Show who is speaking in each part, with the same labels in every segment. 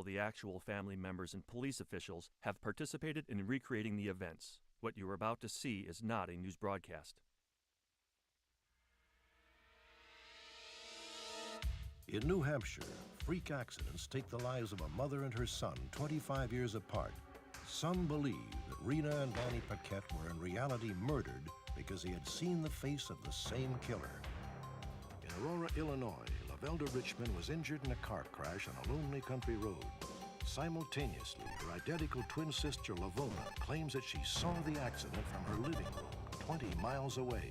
Speaker 1: The actual family members and police officials have participated in recreating the events. What you are about to see is not a news broadcast.
Speaker 2: In New Hampshire, freak accidents take the lives of a mother and her son 25 years apart. Some believe that Rena and Danny Paquette were in reality murdered because he had seen the face of the same killer. In Aurora, Illinois, Lavelda Richmond was injured in a car crash on a lonely country road. Simultaneously, her identical twin sister, Lavona, claims that she saw the accident from her living room 20 miles away.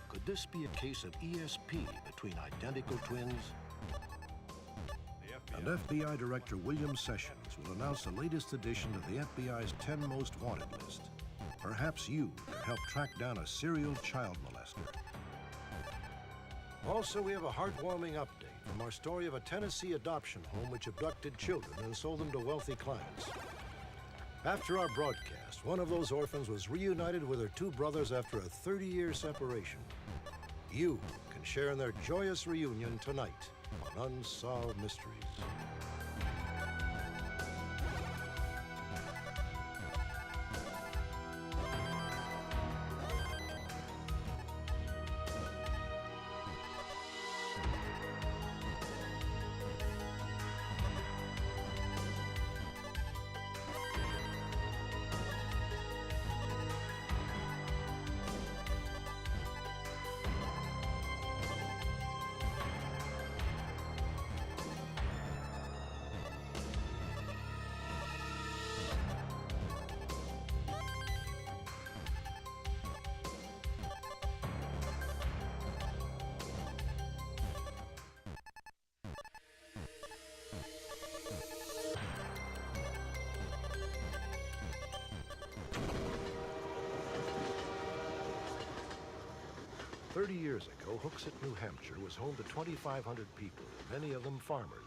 Speaker 2: Could this be a case of ESP between identical twins? And FBI Director William Sessions will announce the latest addition to the FBI's 10 Most Wanted list. Perhaps you can help track down a serial child molester. Also, we have a heartwarming update from our story of a Tennessee adoption home which abducted children and sold them to wealthy clients. After our broadcast, one of those orphans was reunited with her two brothers after a 30-year separation. You can share in their joyous reunion tonight on Unsolved Mysteries. Years ago, Hooksett, New Hampshire was home to 2,500 people, many of them farmers.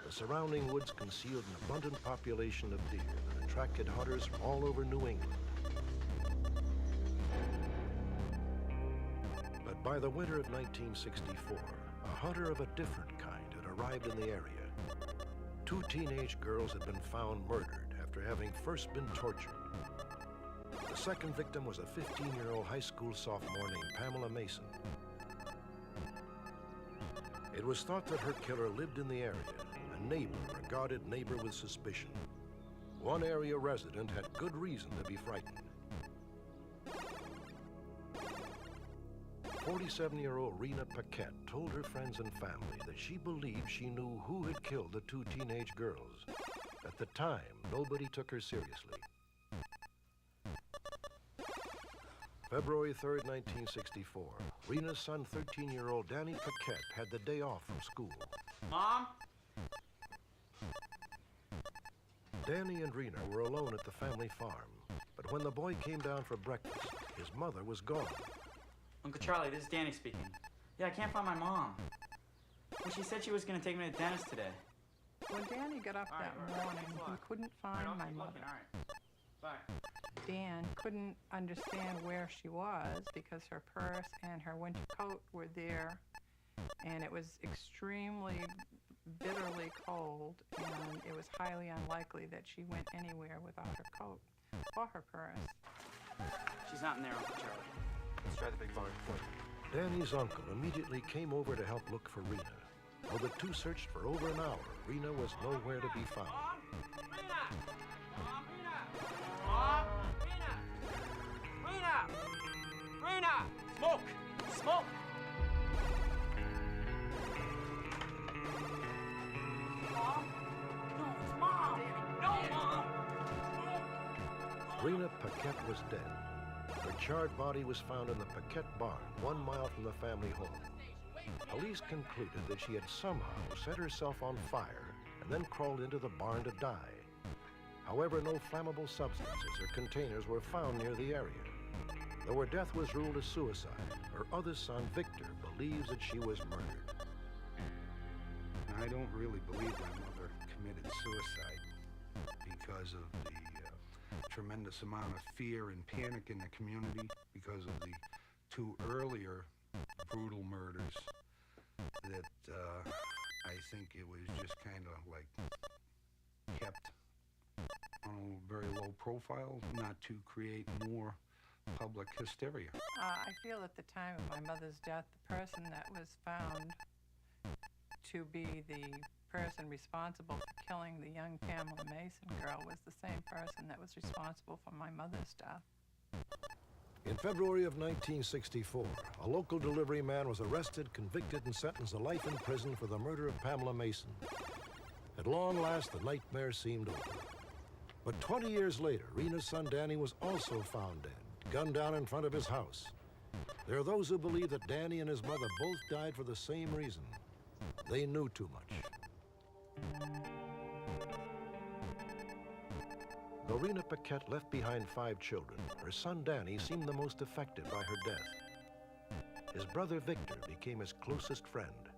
Speaker 2: The surrounding woods concealed an abundant population of deer that attracted hunters from all over New England. But by the winter of 1964, a hunter of a different kind had arrived in the area. Two teenage girls had been found murdered after having first been tortured. The second victim was a 15-year-old high school sophomore named Pamela Mason. It was thought that her killer lived in the area. A neighbor regarded neighbor with suspicion. One area resident had good reason to be frightened. 47-year-old Rena Paquette told her friends and family that she believed she knew who had killed the two teenage girls. At the time, nobody took her seriously. February 3rd, 1964, Rena's son, 13-year-old Danny Paquette, had the day off from school.
Speaker 3: Mom?
Speaker 2: Danny and Rena were alone at the family farm, but when the boy came down for breakfast, his mother was gone.
Speaker 3: Uncle Charlie, this is Danny speaking. Yeah, I can't find my mom. Well, she said she was going to take me to the dentist today.
Speaker 4: When Danny got up that morning, he couldn't find my mother.
Speaker 3: All right. Bye.
Speaker 4: Dan couldn't understand where she was because her purse and her winter coat were there, and it was extremely bitterly cold, and it was highly unlikely that she went anywhere without her coat or her purse.
Speaker 3: She's not in there, Uncle Charlie. Let's try the big barn.
Speaker 2: Danny's uncle immediately came over to help look for Rena. Though the two searched for over an hour, Rena was nowhere to be found.
Speaker 3: Mom? Rena! Mom, Rena! Mom! Rena! Rena! Smoke! Smoke! Mom? No, it's Mom! No, Mom!
Speaker 2: Rena Paquette was dead. Her charred body was found in the Paquette barn, 1 mile from the family home. Police concluded that she had somehow set herself on fire and then crawled into the barn to die. However, no flammable substances or containers were found near the area. Though her death was ruled a suicide, her other son, Victor, believes that she was murdered.
Speaker 5: I don't really believe my mother committed suicide because of the tremendous amount of fear and panic in the community because of the two earlier brutal murders that I think it was just kind of like kept on a very low profile, not to create more public hysteria.
Speaker 4: I feel at the time of my mother's death, the person that was found to be the person responsible for killing the young Pamela Mason girl was the same person that was responsible for my mother's death.
Speaker 2: In February of 1964, a local delivery man was arrested, convicted, and sentenced to life in prison for the murder of Pamela Mason. At long last, the nightmare seemed over. But 20 years later, Rena's son Danny was also found dead, gunned down in front of his house. There are those who believe that Danny and his mother both died for the same reason. They knew too much. Though Rena Paquette left behind 5 children, her son Danny seemed the most affected by her death. His brother Victor became his closest friend.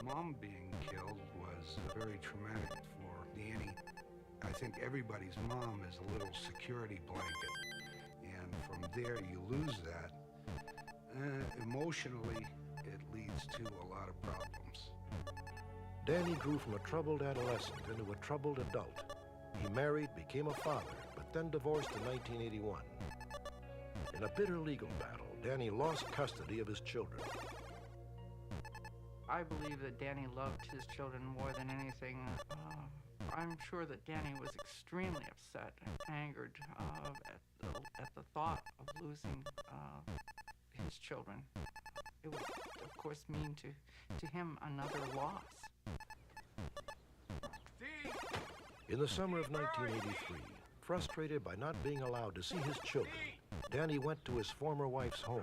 Speaker 5: Mom being killed was very traumatic for Danny. I think everybody's mom is a little security blanket, and from there you lose that. Emotionally, it leads to a lot of problems.
Speaker 2: Danny grew from a troubled adolescent into a troubled adult. He married, became a father, but then divorced in 1981. In a bitter legal battle, Danny lost custody of his children.
Speaker 6: I believe that Danny loved his children more than anything. I'm sure that Danny was extremely upset and angered at the thought of losing his children. It would, of course, mean to him another loss.
Speaker 2: In the summer of 1983, frustrated by not being allowed to see his children, Danny went to his former wife's home.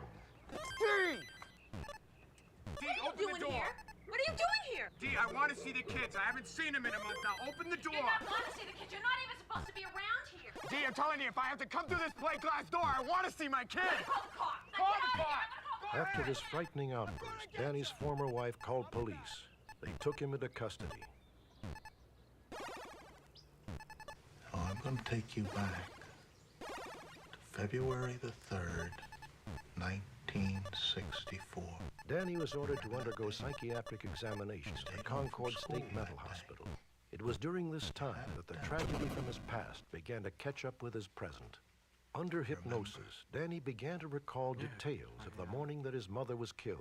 Speaker 7: Dee! Dee, open the door!
Speaker 8: Here? What are you doing here?
Speaker 7: Dee, I want to see the kids. I haven't seen them in a month now. Open the door!
Speaker 8: You're not going to see the kids. You're not even supposed to be around here.
Speaker 7: Dee, I'm telling you, if I have to come through this plate glass door, I want to see my kids!
Speaker 8: Call the cops.
Speaker 7: Call the cops!
Speaker 2: After this frightening outburst, Danny's former wife called police. They took him into custody.
Speaker 9: I'm going to take you back to February the 3rd, 1964.
Speaker 2: Danny was ordered to undergo psychiatric examinations at Concord State Mental Hospital. It was during this time that the tragedy from his past began to catch up with his present. Under hypnosis, Danny began to recall details of the morning that his mother was killed.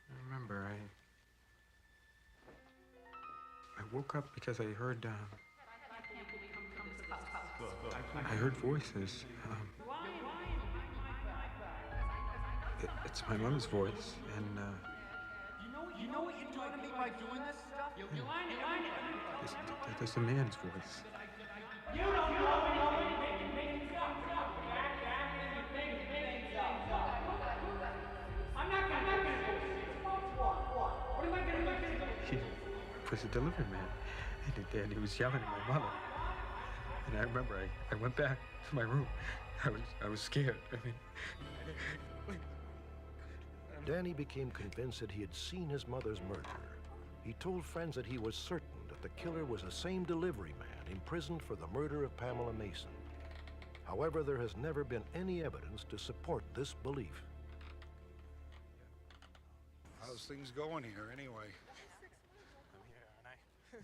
Speaker 10: I remember, I woke up because I heard voices. It's my mom's voice, and
Speaker 3: You know what you're doing to me by doing this stuff? You're lying.
Speaker 10: there's a man's voice.
Speaker 3: You don't know making stuff. I'm not gonna do this. What am I gonna do?
Speaker 10: He was a delivery man, and he was yelling at my mother. And I remember I went back to my room. I was scared.
Speaker 2: Danny became convinced that he had seen his mother's murderer. He told friends that he was certain that the killer was the same delivery man imprisoned for the murder of Pamela Mason. However, there has never been any evidence to support this belief.
Speaker 5: How's things going here, anyway?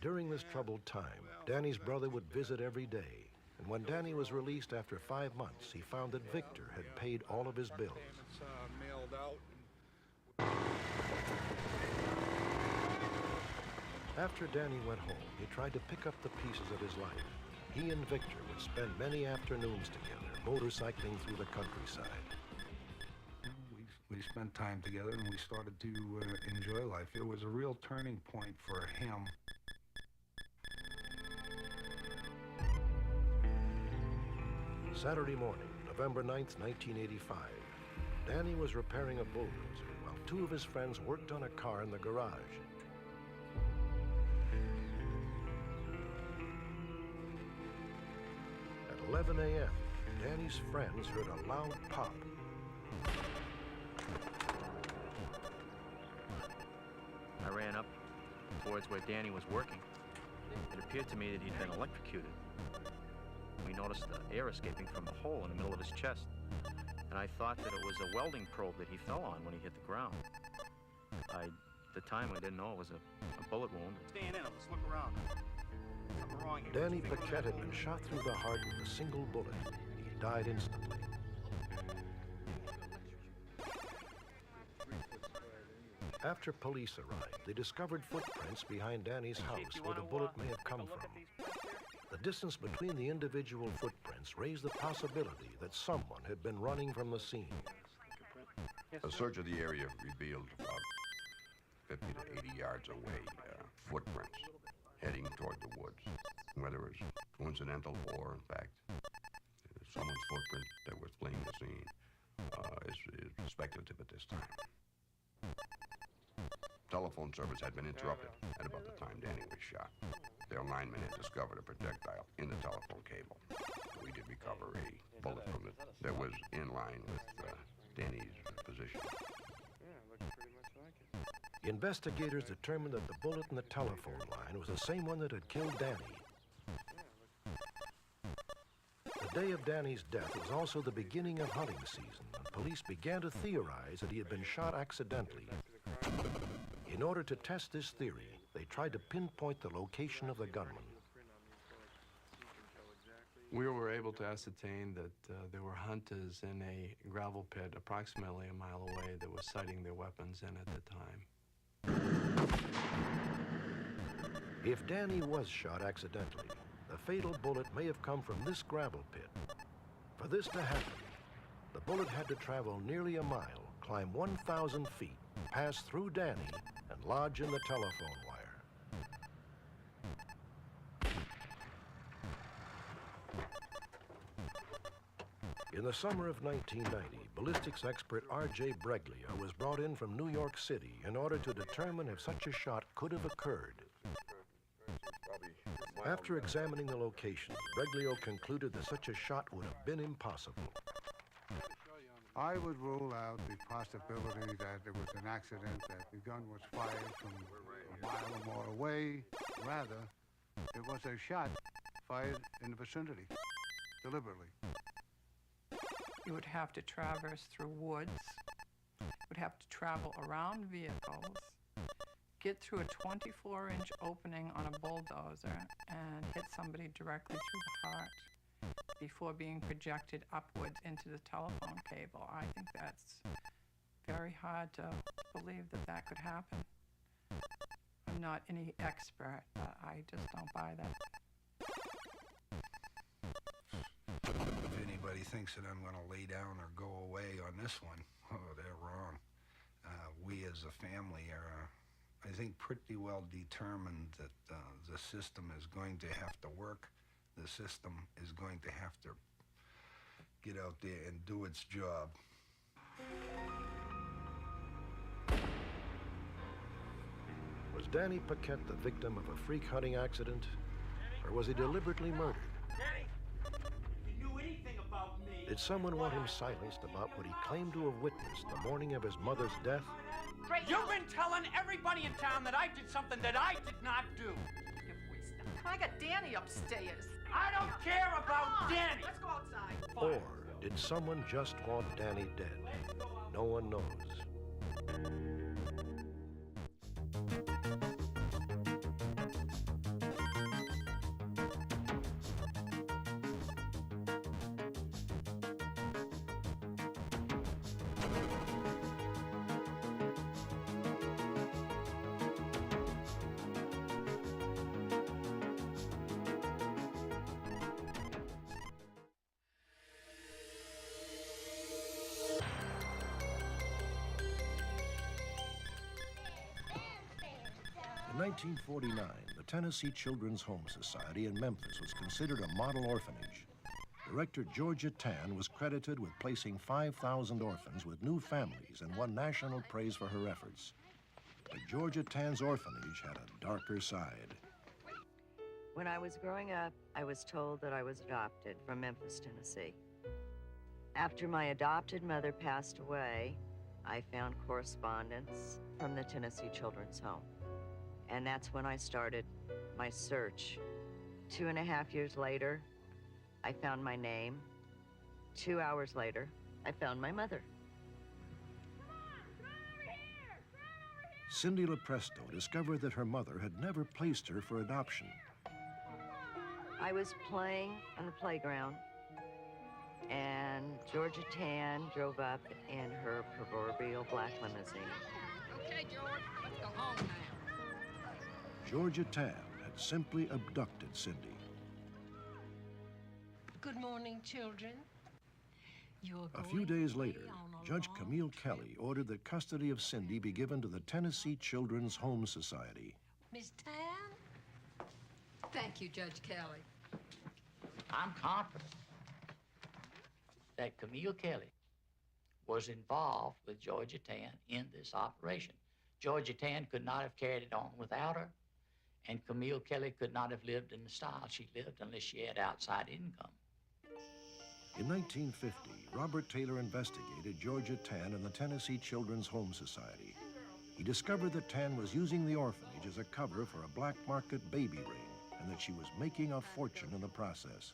Speaker 2: During this troubled time, Danny's brother would visit every day. And when Danny was released after 5 months, he found that Victor had paid all of his bills.
Speaker 5: Payments mailed out.
Speaker 2: After Danny went home, he tried to pick up the pieces of his life. He and Victor would spend many afternoons together, motorcycling through the countryside.
Speaker 5: We spent time together and we started to enjoy life. It was a real turning point for him.
Speaker 2: Saturday morning, November 9th, 1985. Danny was repairing a bulldozer while 2 of his friends worked on a car in the garage. At 11 a.m., Danny's friends heard a loud pop.
Speaker 11: I ran up towards where Danny was working. It appeared to me that he'd been electrocuted. We noticed the air escaping from the hole in the middle of his chest, and I thought that it was a welding probe that he fell on when he hit the ground. I At the time, I didn't know it was a bullet wound.
Speaker 7: Staying in, let's look around. Something wrong here.
Speaker 2: Danny Paquette had been shot through the heart with a single bullet. He died instantly. After police arrived, they discovered footprints behind Danny's house where the bullet may have come from. The distance between the individual footprints raised the possibility that someone had been running from the scene.
Speaker 12: A search of the area revealed about 50 to 80 yards away footprints heading toward the woods. Whether it was coincidental or, in fact, someone's footprint that was fleeing the scene is speculative at this time. Telephone service had been interrupted at about the time Danny was shot. Their lineman had discovered a projectile in the telephone cable. We did recover a bullet from it that was in line with Danny's position.
Speaker 2: Investigators determined that the bullet in the telephone line was the same one that had killed Danny. The day of Danny's death was also the beginning of hunting season, and police began to theorize that he had been shot accidentally. In order to test this theory, they tried to pinpoint the location of the gunman.
Speaker 13: We were able to ascertain that there were hunters in a gravel pit approximately a mile away that were sighting their weapons in at the time.
Speaker 2: If Danny was shot accidentally, the fatal bullet may have come from this gravel pit. For this to happen, the bullet had to travel nearly a mile, climb 1,000 feet, pass through Danny, and lodge in the telephone wire. In the summer of 1990, ballistics expert R.J. Breglia was brought in from New York City in order to determine if such a shot could have occurred. After examining the location, Breglio concluded that such a shot would have been impossible.
Speaker 5: I would rule out the possibility that it was an accident, that the gun was fired from a mile or more away. Rather, it was a shot fired in the vicinity, deliberately.
Speaker 4: You would have to traverse through woods, would have to travel around vehicles, get through a 24-inch opening on a bulldozer and hit somebody directly through the heart before being projected upwards into the telephone cable. I think that's very hard to believe that that could happen. I'm not any expert, but I just don't buy that.
Speaker 5: If anybody thinks that I'm going to lay down or go away on this one, oh, they're wrong. We as a family are, I think, pretty well determined that the system is going to have to work. The system is going to have to get out there and do its job.
Speaker 2: Was Danny Paquette the victim of a freak hunting accident, or was he deliberately murdered?
Speaker 7: Danny, if you knew anything about me...
Speaker 2: Did someone want him silenced about what he claimed to have witnessed the morning of his mother's death?
Speaker 7: You've been telling everybody in town that I did something that I did not do.
Speaker 8: I got Danny upstairs.
Speaker 7: I don't care about Danny.
Speaker 8: Let's go outside.
Speaker 2: Or did someone just want Danny dead? No one knows. In 1949, the Tennessee Children's Home Society in Memphis was considered a model orphanage. Director Georgia Tan was credited with placing 5,000 orphans with new families and won national praise for her efforts. But Georgia Tan's orphanage had a darker side.
Speaker 14: When I was growing up, I was told that I was adopted from Memphis, Tennessee. After my adopted mother passed away, I found correspondence from the Tennessee Children's Home. And that's when I started my search. 2.5 years later, I found my name. 2 hours later, I found my mother.
Speaker 2: Cindy LaPresto discovered that her mother had never placed her for adoption.
Speaker 14: I was playing on the playground, and Georgia Tan drove up in her proverbial black limousine.
Speaker 8: Okay, George, let's go home now.
Speaker 2: Georgia Tan had simply abducted Cindy.
Speaker 15: Good morning, children.
Speaker 2: A few days later, Judge Camille Kelly ordered that custody of Cindy be given to the Tennessee Children's Home Society.
Speaker 15: Miss Tan?
Speaker 8: Thank you, Judge Kelly.
Speaker 16: I'm confident that Camille Kelly was involved with Georgia Tan in this operation. Georgia Tan could not have carried it on without her, and Camille Kelly could not have lived in the style she lived unless she had outside income.
Speaker 2: In 1950, Robert Taylor investigated Georgia Tan and the Tennessee Children's Home Society. He discovered that Tan was using the orphanage as a cover for a black market baby ring, and that she was making a fortune in the process.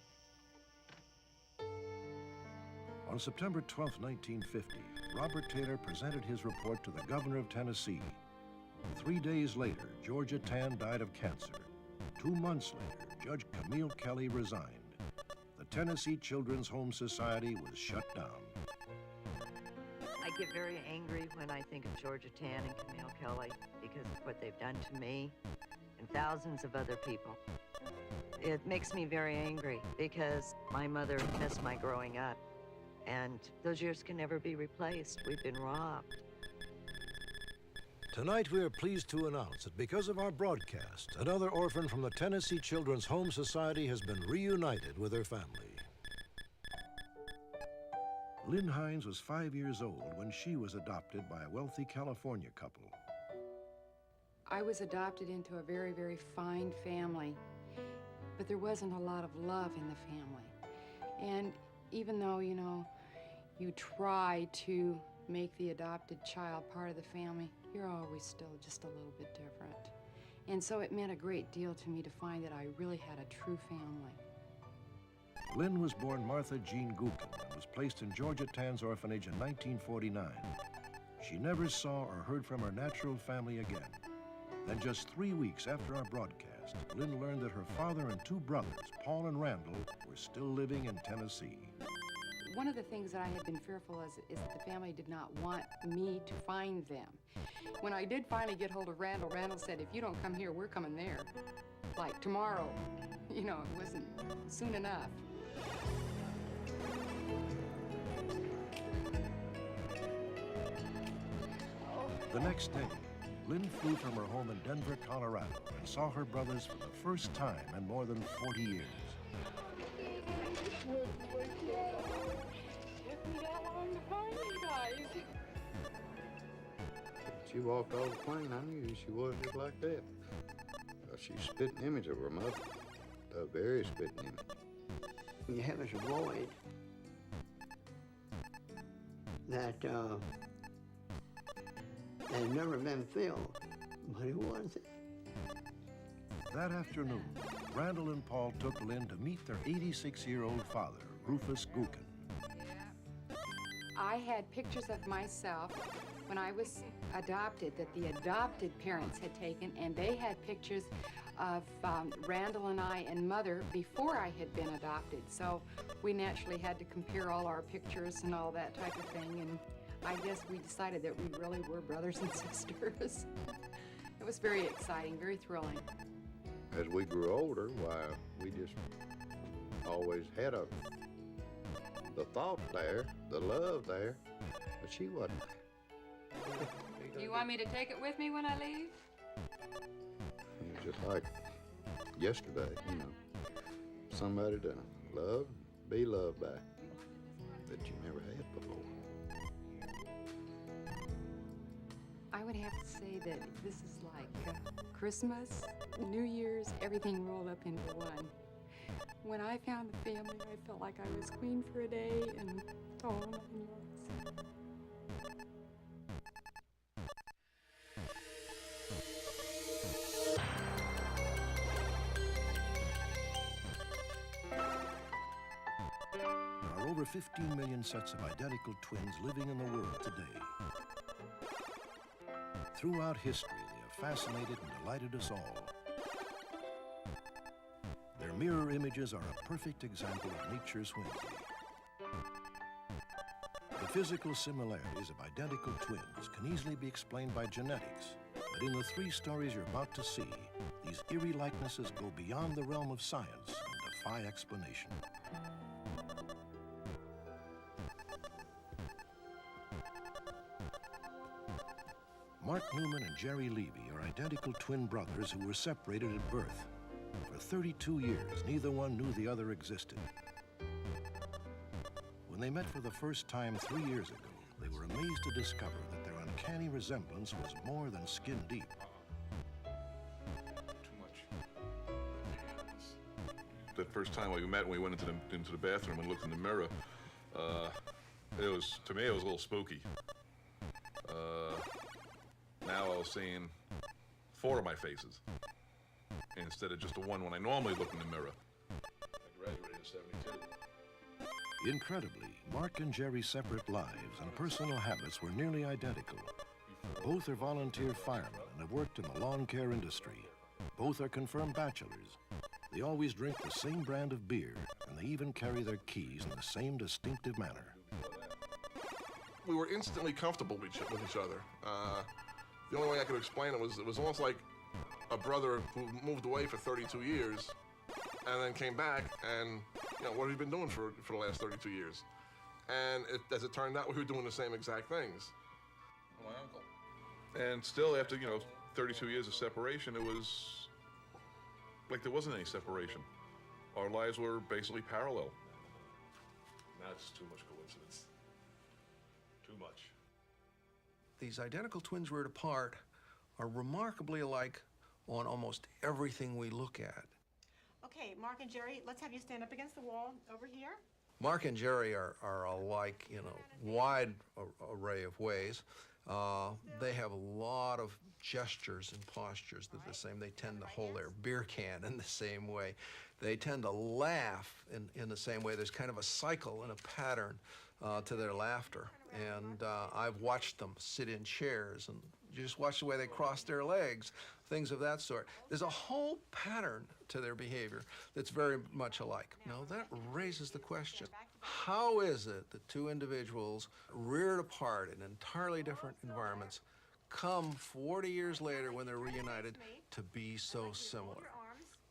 Speaker 2: On September 12, 1950, Robert Taylor presented his report to the governor of Tennessee. 3 days later, Georgia Tan died of cancer. 2 months later, Judge Camille Kelly resigned. The Tennessee Children's Home Society was shut down.
Speaker 14: I get very angry when I think of Georgia Tan and Camille Kelly because of what they've done to me and thousands of other people. It makes me very angry because my mother missed my growing up, and those years can never be replaced. We've been robbed.
Speaker 2: Tonight, we are pleased to announce that because of our broadcast, another orphan from the Tennessee Children's Home Society has been reunited with her family. Lynn Hines was 5 years old when she was adopted by a wealthy California couple.
Speaker 17: I was adopted into a very, very fine family, but there wasn't a lot of love in the family. And even though, you know, you try to make the adopted child part of the family, you're always still just a little bit different. And so it meant a great deal to me to find that I really had a true family.
Speaker 2: Lynn was born Martha Jean Gookin and was placed in Georgia Tan's orphanage in 1949. She never saw or heard from her natural family again. Then just 3 weeks after our broadcast, Lynn learned that her father and 2 brothers, Paul and Randall, were still living in Tennessee.
Speaker 17: One of the things that I had been fearful is that the family did not want me to find them. When I did finally get hold of Randall, Randall said, if you don't come here, we're coming there. Like tomorrow. You know, it wasn't soon enough.
Speaker 2: The next day, Lynn flew from her home in Denver, Colorado, and saw her brothers for the first time in more than 40 years.
Speaker 18: She walked off the plane, I knew she was just like that. She's a spitting image of her mother, a very spitting image.
Speaker 19: You have this void that had never been filled, but it was.
Speaker 2: That afternoon, Randall and Paul took Lynn to meet their 86-year-old father, Rufus Gookin.
Speaker 17: I had pictures of myself when I was adopted that the adopted parents had taken, and they had pictures of Randall and I and Mother before I had been adopted. So we naturally had to compare all our pictures and all that type of thing, and I guess we decided that we really were brothers and sisters. It was very exciting, very thrilling.
Speaker 18: As we grew older, why, we just always had the thought there, the love there, but she wasn't.
Speaker 17: Do you want me to take it with me when I leave?
Speaker 18: It was just like yesterday, you know. Somebody to love, be loved by, that you never had before.
Speaker 17: I would have to say that this is like Christmas, New Year's, everything rolled up into one. When I found the family, I felt like I was queen for a day, and oh, nothing else.
Speaker 2: There are over 15 million sets of identical twins living in the world today. Throughout history, they have fascinated and delighted us all. Their mirror images are a perfect example of nature's whimsy. The physical similarities of identical twins can easily be explained by genetics, but in the 3 stories you're about to see, these eerie likenesses go beyond the realm of science and defy explanation. Mark Newman and Jerry Levy are identical twin brothers who were separated at birth. For 32 years, neither one knew the other existed. When they met for the first time 3 years ago, they were amazed to discover that their uncanny resemblance was more than skin deep.
Speaker 20: Too much. That first time we met, when we went into the bathroom and looked in the mirror, to me, it was a little spooky. Now I was seeing 4 of my faces instead of just the one when I normally look in the mirror. I graduated in '72.
Speaker 2: Incredibly, Mark and Jerry's separate lives and personal habits were nearly identical. Both are volunteer firemen and have worked in the lawn care industry. Both are confirmed bachelors. They always drink the same brand of beer, and they even carry their keys in the same distinctive manner.
Speaker 20: We were instantly comfortable with each other. The only way I could explain it was almost like a brother who moved away for 32 years and then came back and, what have you been doing for the last 32 years? And as it turned out, we were doing the same exact things. My uncle. And still, after, 32 years of separation, it was like there wasn't any separation. Our lives were basically parallel. That's too much coincidence. Too much.
Speaker 5: These identical twins reared apart are remarkably alike on almost everything we look at.
Speaker 21: Okay, Mark and Jerry, let's have you stand up against the wall over here.
Speaker 5: Mark and Jerry are alike in a wide array of ways. They have a lot of gestures and postures that are the same. They tend to hold their beer can in the same way. They tend to laugh in the same way. There's kind of a cycle and a pattern to their laughter. And I've watched them sit in chairs, and you just watch the way they cross their legs, things of that sort. There's a whole pattern to their behavior that's very much alike. Now that raises the question, how is it that 2 individuals reared apart in entirely different environments come 40 years later when they're reunited to be so similar?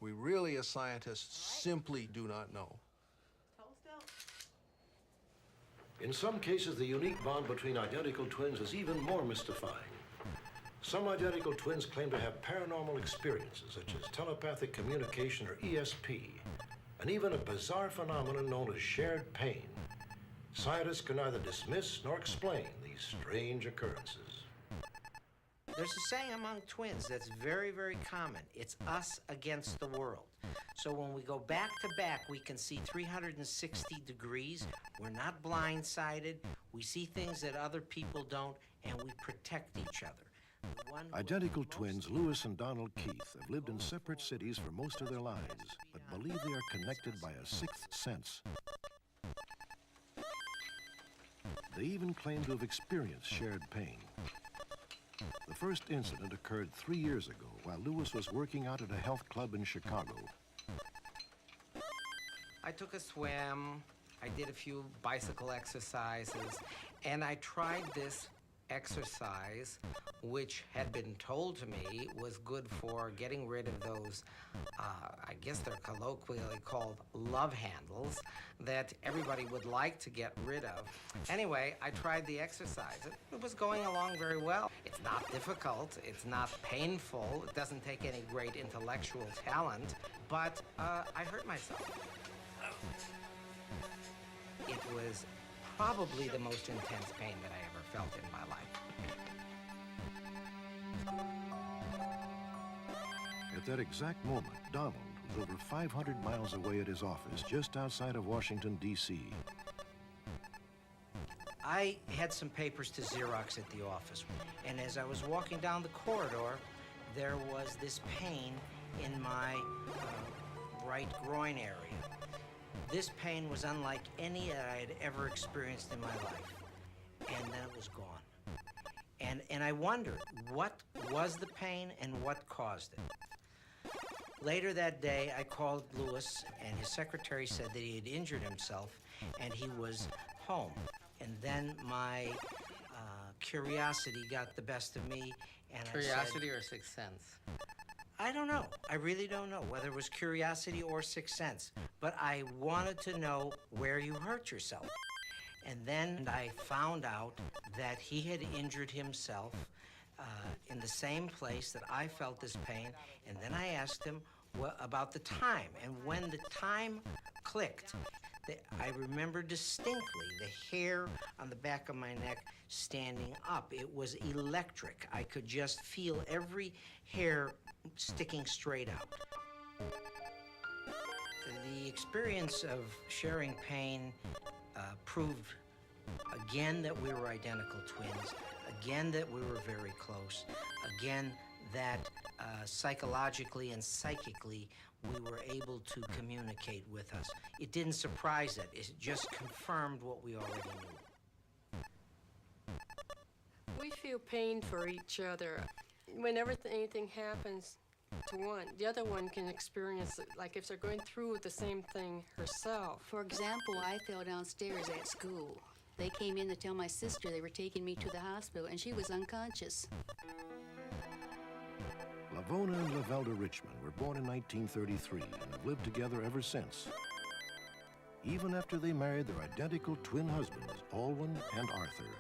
Speaker 5: We really, as scientists, simply do not know.
Speaker 2: In some cases, the unique bond between identical twins is even more mystifying. Some identical twins claim to have paranormal experiences, such as telepathic communication or ESP, and even a bizarre phenomenon known as shared pain. Scientists can neither dismiss nor explain these strange occurrences.
Speaker 22: There's a saying among twins that's very, very common. It's us against the world. So when we go back to back, we can see 360 degrees. We're not blindsided. We see things that other people don't, and we protect each other.
Speaker 2: Identical twins Lewis and Donald Keith have lived in separate cities for most of their lives, but believe they are connected by a 6th sense. They even claim to have experienced shared pain. The first incident occurred 3 years ago while Lewis was working out at a health club in Chicago.
Speaker 22: I took a swim, I did a few bicycle exercises, and I tried this exercise, which had been told to me was good for getting rid of those, I guess they're colloquially called love handles, that everybody would like to get rid of. Anyway, I tried the exercise. It was going along very well. It's not difficult, it's not painful, it doesn't take any great intellectual talent, but I hurt myself. It was probably the most intense pain that I ever felt in my life.
Speaker 2: At that exact moment, Donald was over 500 miles away at his office just outside of Washington, D.C.
Speaker 22: I had some papers to Xerox at the office, and as I was walking down the corridor, there was this pain in my right groin area. This pain was unlike any that I had ever experienced in my life, and then it was gone. And And I wondered what was the pain and what caused it. Later that day, I called Lewis, and his secretary said that he had injured himself and he was home. And then my curiosity got the best of me, and Curiosity
Speaker 17: or sixth sense?
Speaker 22: I don't know. I really don't know whether it was curiosity or sixth sense, but I wanted to know where you hurt yourself. And then I found out that he had injured himself in the same place that I felt this pain, and then I asked him about the time, and when the time clicked, I remember distinctly the hair on the back of my neck standing up. It was electric. I could just feel every hair sticking straight out. The experience of sharing pain proved again that we were identical twins, again that we were very close, again that psychologically and psychically we were able to communicate with us. It didn't surprise it. It just confirmed what we already knew.
Speaker 1: We feel pain for each other. Whenever anything happens to one, the other one can experience it, like if they're going through the same thing herself.
Speaker 6: For example, I fell downstairs at school. They came in to tell my sister they were taking me to the hospital, and she was unconscious.
Speaker 2: Lavona and Lavelda Richmond were born in 1933 and have lived together ever since. Even after they married their identical twin husbands, Alwyn and Arthur.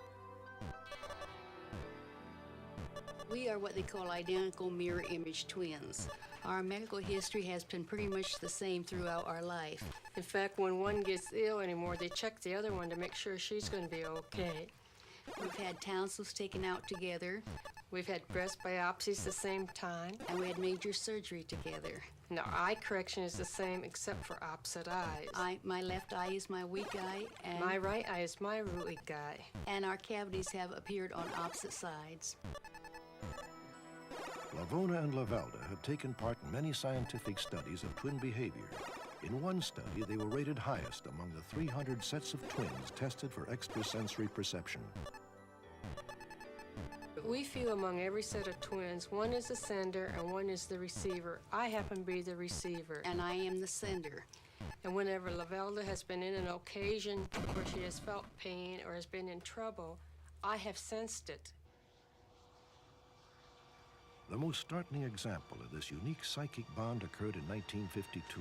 Speaker 6: We are what they call identical mirror image twins. Our medical history has been pretty much the same throughout our life.
Speaker 1: In fact, when one gets ill anymore, they check the other one to make sure she's going to be okay.
Speaker 6: We've had tonsils taken out together.
Speaker 1: We've had breast biopsies the same time.
Speaker 6: And we had major surgery together.
Speaker 1: Now, eye correction is the same except for opposite eyes.
Speaker 6: My left eye is my weak eye, and
Speaker 1: my right eye is my weak eye.
Speaker 6: And our cavities have appeared on opposite sides.
Speaker 2: Lavona and Lavelda had taken part in many scientific studies of twin behavior. In one study, they were rated highest among the 300 sets of twins tested for extrasensory perception.
Speaker 1: We feel among every set of twins, one is the sender and one is the receiver. I happen to be the receiver.
Speaker 6: And I am the sender.
Speaker 1: And whenever Lavelda has been in an occasion where she has felt pain or has been in trouble, I have sensed it.
Speaker 2: The most startling example of this unique psychic bond occurred in 1952.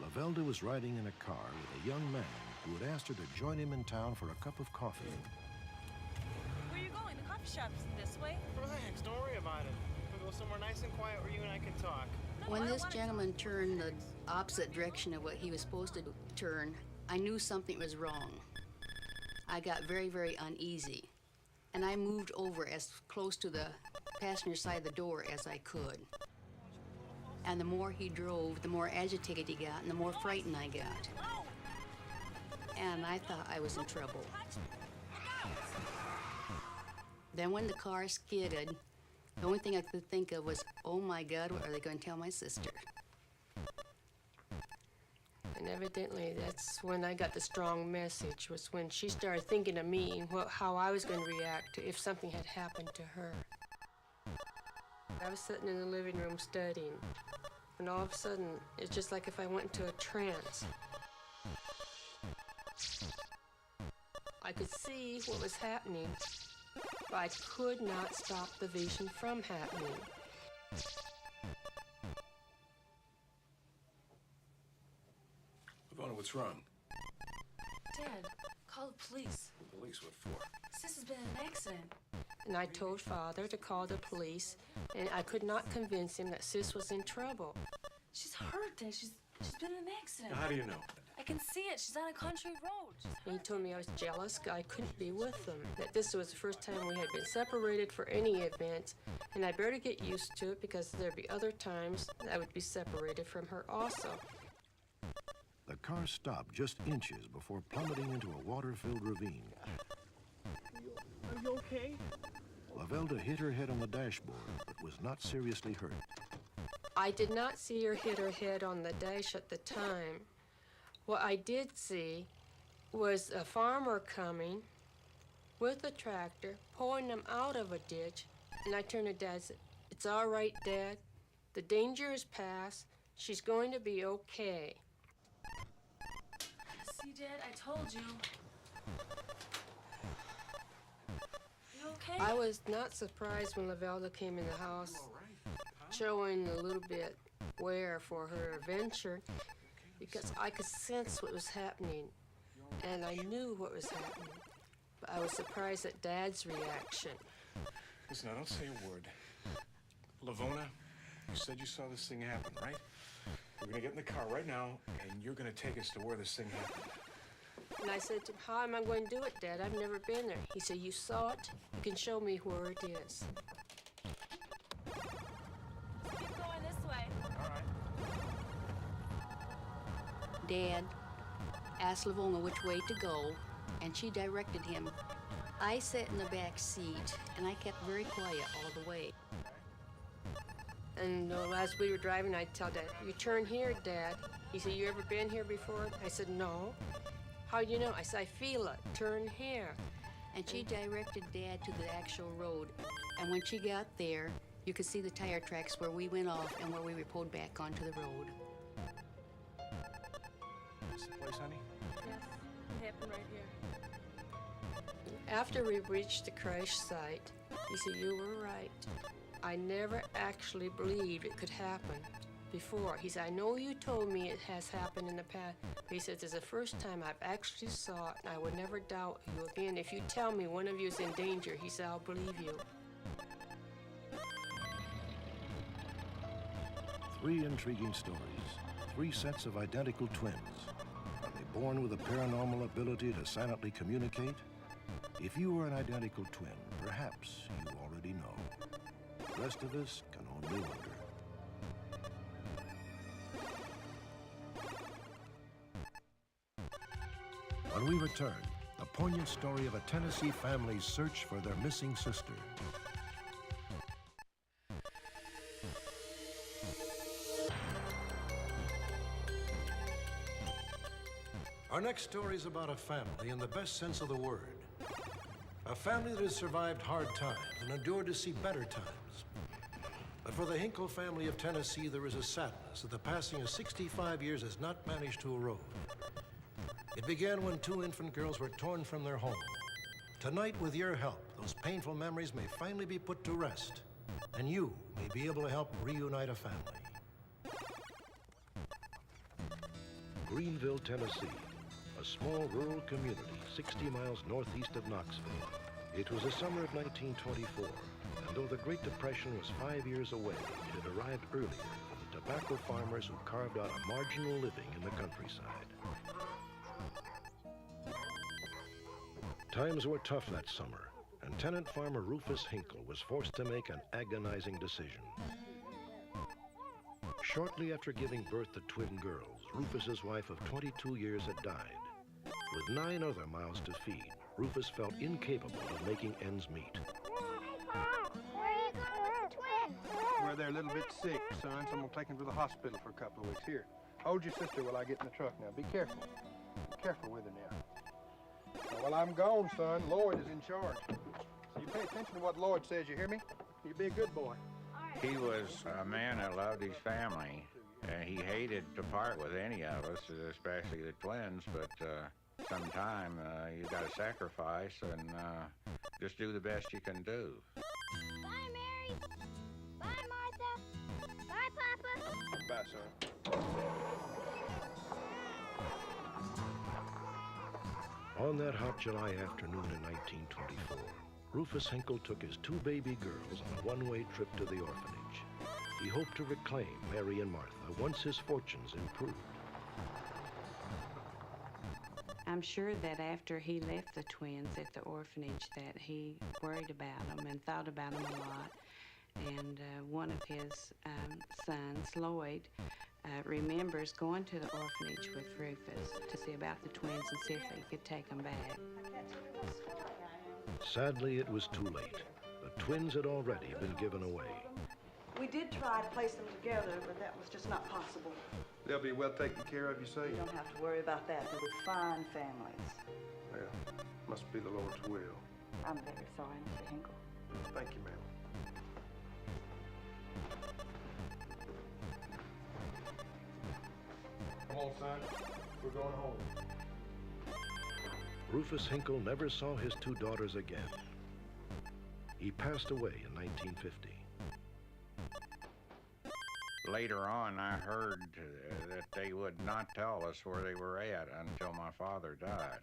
Speaker 2: Lavelda was riding in a car with a young man who had asked her to join him in town for a cup of coffee.
Speaker 23: Where are you going? The coffee shop's this way.
Speaker 24: Relax, don't worry about it. We'll go somewhere nice and quiet where you and I can talk.
Speaker 6: When this gentleman turned the opposite direction of what he was supposed to turn, I knew something was wrong. I got very, very uneasy, and I moved over as close to the passenger side of the door as I could. And the more he drove, the more agitated he got, and the more frightened I got. And I thought I was in trouble. Then when the car skidded, the only thing I could think of was, oh my God, what are they going to tell my sister?
Speaker 1: And evidently that's when I got the strong message, was when she started thinking of me and how I was going to react if something had happened to her. I was sitting in the living room studying, and all of a sudden, it's just like if I went into a trance. I could see what was happening, but I could not stop the vision from happening.
Speaker 25: Ivana, what's wrong?
Speaker 23: Dad, call the police.
Speaker 25: Police, what for?
Speaker 23: Sis has been in an accident.
Speaker 1: And I told Father to call the police, and I could not convince him that Sis was in trouble.
Speaker 23: She's hurt, Dad. She's been in an accident.
Speaker 25: Now, how do you know?
Speaker 23: I can see it. She's on a country road.
Speaker 1: He told me I was jealous, I couldn't be with them, that this was the first time we had been separated for any event, and I better get used to it because there'd be other times I would be separated from her also.
Speaker 2: The car stopped just inches before plummeting into a water-filled ravine.
Speaker 24: Are you okay?
Speaker 2: Lavelda hit her head on the dashboard, but was not seriously hurt.
Speaker 1: I did not see her hit her head on the dash at the time. What I did see was a farmer coming with a tractor, pulling them out of a ditch, and I turned to Dad and said, "It's all right, Dad. The danger is past. She's going to be okay."
Speaker 23: See, Dad, I told you. You okay?
Speaker 1: I was not surprised when Lavelda came in the house, showing a little bit where for her adventure, because I could sense what was happening, and I knew what was happening. But I was surprised at Dad's reaction.
Speaker 3: Listen, now, don't say a word. Lavona, you said you saw this thing happen, right? We're gonna get in the car right now, and you're gonna take us to where this thing happened.
Speaker 1: And I said to him, "How am I going to do it, Dad? I've never been there." He said, "You saw it. You can show me where it is."
Speaker 23: Keep going this way.
Speaker 3: All right.
Speaker 6: Dad asked Lavona which way to go, and she directed him. I sat in the back seat, and I kept very quiet all the way.
Speaker 1: And as we were driving, I'd tell Dad, "You turn here, Dad." He said, "You ever been here before?" I said, "No." "How do you know?" I said, "I feel it. Turn here."
Speaker 6: And she directed Dad to the actual road. And when she got there, you could see the tire tracks where we went off and where we were pulled back onto the road.
Speaker 3: This the place, honey?
Speaker 23: Yes, it happened right here.
Speaker 1: After we reached the crash site, he said, "You were right. I never actually believed it could happen before." He said, "I know you told me it has happened in the past." But he said, "It's the first time I've actually saw it, and I would never doubt you again. If you tell me one of you is in danger," he said, "I'll believe you."
Speaker 2: 3 intriguing stories, 3 sets of identical twins. Are they born with a paranormal ability to silently communicate? If you were an identical twin, perhaps you already know. The rest of us can only wonder. When we return, the poignant story of a Tennessee family's search for their missing sister. Our next story is about a family in the best sense of the word. A family that has survived hard times and endured to see better times. But for the Hinkle family of Tennessee, there is a sadness that the passing of 65 years has not managed to erode. It began when 2 infant girls were torn from their home. Tonight, with your help, those painful memories may finally be put to rest, and you may be able to help reunite a family. Greenville, Tennessee, a small rural community 60 miles northeast of Knoxville. It was the summer of 1924, and though the Great Depression was 5 years away, it had arrived earlier for the tobacco farmers who carved out a marginal living in the countryside. Times were tough that summer, and tenant farmer Rufus Hinkle was forced to make an agonizing decision. Shortly after giving birth to twin girls, Rufus's wife of 22 years had died. With 9 other mouths to feed, Rufus felt incapable of making ends meet.
Speaker 5: Well, they're a little bit sick, son, so I'm gonna take them to the hospital for a couple of weeks. Here, hold your sister while I get in the truck now. Be careful. Be careful with her now. Now, while I'm gone, son, Lloyd is in charge. So you pay attention to what Lloyd says, you hear me? You be a good boy.
Speaker 9: He was a man that loved his family. He hated to part with any of us, especially the twins, but sometime you got to sacrifice and just do the best you can do.
Speaker 10: Bye, Mary. Bye, Martha. Bye, Papa.
Speaker 5: Bye, son.
Speaker 2: On that hot July afternoon in 1924, Rufus Hinkle took his 2 baby girls on a one-way trip to the orphanage. He hoped to reclaim Mary and Martha once his fortunes improved.
Speaker 11: I'm sure that after he left the twins at the orphanage that he worried about them and thought about them a lot. And one of his sons, Lloyd, remembers going to the orphanage with Rufus to see about the twins and see if he could take them back.
Speaker 2: Sadly, it was too late. The twins had already been given away.
Speaker 25: We did try to place them together, but that was just not possible.
Speaker 5: They'll be well taken care of, you say?
Speaker 25: You don't have to worry about that. They were fine families.
Speaker 5: Well, must be the Lord's will.
Speaker 11: I'm very sorry, Mr. Hinkle.
Speaker 20: Thank you, ma'am. Come on, son. We're going home.
Speaker 2: Rufus Hinkle never saw his two daughters again. He passed away in 1950.
Speaker 9: Later on, I heard that they would not tell us where they were at until my father died.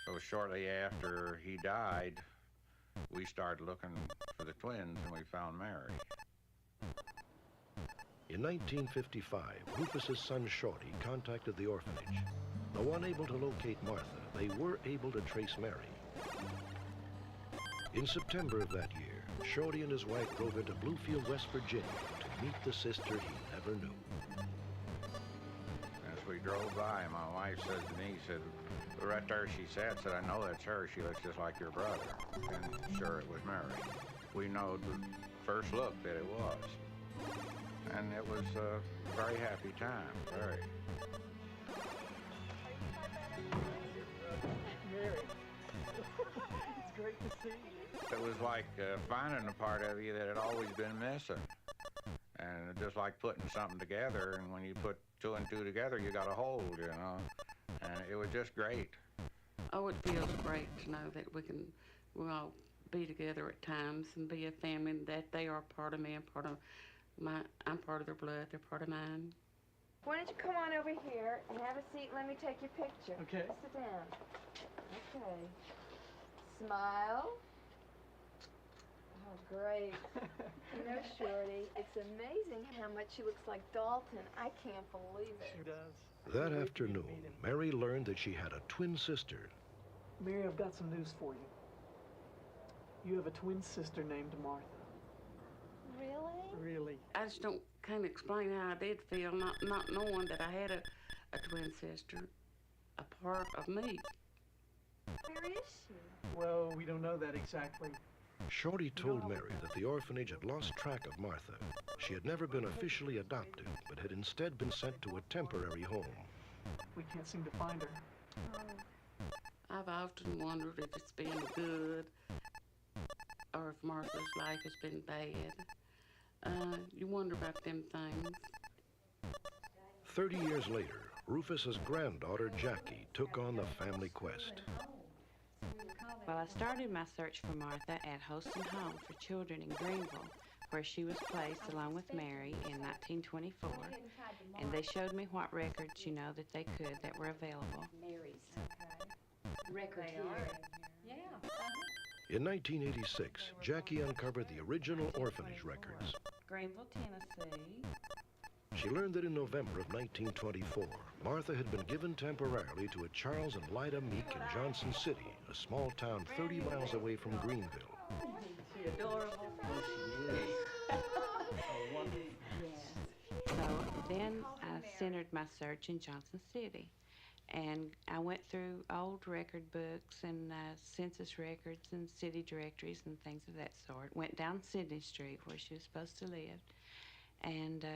Speaker 9: So shortly after he died, we started looking for the twins, and we found Mary.
Speaker 2: In 1955, Rufus's son Shorty contacted the orphanage. Though unable to locate Martha, they were able to trace Mary. In September of that year, Shorty and his wife drove into Bluefield, West Virginia to meet the sister he never knew.
Speaker 9: As we drove by, my wife said to me, said, right there she said, I know that's her. She looks just like your brother. And sure, it was Mary. We know the first look that it was. And it was a very happy time, very.
Speaker 4: Mary, it's great to see you.
Speaker 9: It was like finding a part of you that had always been missing. And just like putting something together, and when you put two and two together, you got a whole, you know. And it was just great.
Speaker 11: Oh, it feels great to know that we'll all be together at times and be a family, and that they are part of me and part of I'm part of their blood, they're part of mine.
Speaker 7: Why don't you come on over here and have a seat? Let me take your picture.
Speaker 4: Okay.
Speaker 7: Sit down. Okay. Smile. Oh, great. You know, Shorty, it's amazing how much she looks like Dalton. I can't believe it.
Speaker 4: She does.
Speaker 2: That afternoon, Mary learned that she had a twin sister.
Speaker 4: Mary, I've got some news for you. You have a twin sister named Martha.
Speaker 7: Really?
Speaker 4: Really.
Speaker 11: I just can't explain how I did feel, not knowing that I had a twin sister, a part of me.
Speaker 7: Where is she?
Speaker 4: Well, we don't know that exactly.
Speaker 2: Shorty told Mary that the orphanage had lost track of Martha. She had never been officially adopted, but had instead been sent to a temporary home.
Speaker 4: We can't seem to find her.
Speaker 11: I've often wondered if it's been good or if Martha's life has been bad. You wonder about them things.
Speaker 2: 30 years later, Rufus's granddaughter Jackie took on the family quest.
Speaker 11: Well, I started my search for Martha at Holston Home for Children in Greenville, where she was placed along with Mary in 1924. And they showed me what records, you know, that they could that were available.
Speaker 7: Mary's. Record here. Yeah.
Speaker 2: In 1986, Jackie uncovered the original orphanage records.
Speaker 11: Greenville, Tennessee.
Speaker 2: She learned that in November of 1924, Martha had been given temporarily to a Charles and Lida Meek in Johnson City, a small town 30 miles away from Greenville.
Speaker 11: She adorable. So then I centered my search in Johnson City. And I went through old record books and census records and city directories and things of that sort. Went down Sydney Street where she was supposed to live. And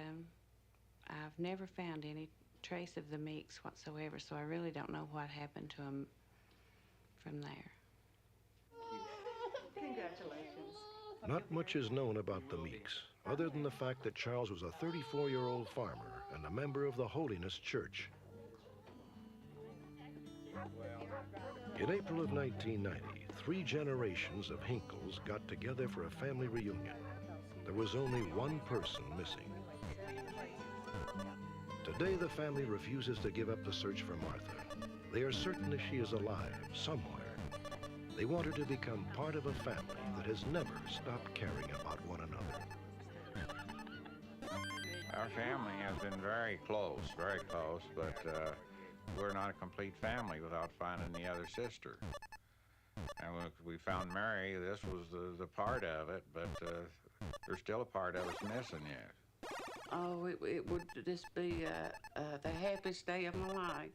Speaker 11: I've never found any trace of the Meeks whatsoever, so I really don't know what happened to them from there.
Speaker 4: Congratulations.
Speaker 2: Not much is known about the Meeks, other than the fact that Charles was a 34-year-old farmer and a member of the Holiness Church. In April of 1990, 3 generations of Hinkles got together for a family reunion. There was only one person missing. Today, the family refuses to give up the search for Martha. They are certain that she is alive somewhere. They want her to become part of a family that has never stopped caring about one another.
Speaker 9: Our family has been very close, but we're not a complete family without finding the other sister. And when we found Mary, this was the part of it, but there's still a part of us missing yet.
Speaker 11: Oh, it would just be the happiest day of my life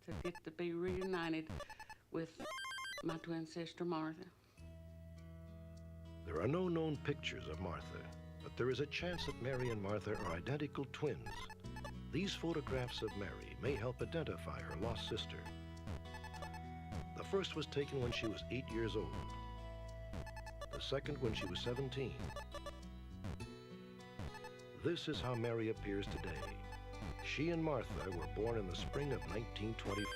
Speaker 11: to get to be reunited with my twin sister, Martha.
Speaker 2: There are no known pictures of Martha, but there is a chance that Mary and Martha are identical twins. These photographs of Mary may help identify her lost sister. The first was taken when she was 8 years old. The second when she was 17. This is how Mary appears today. She and Martha were born in the spring of 1924.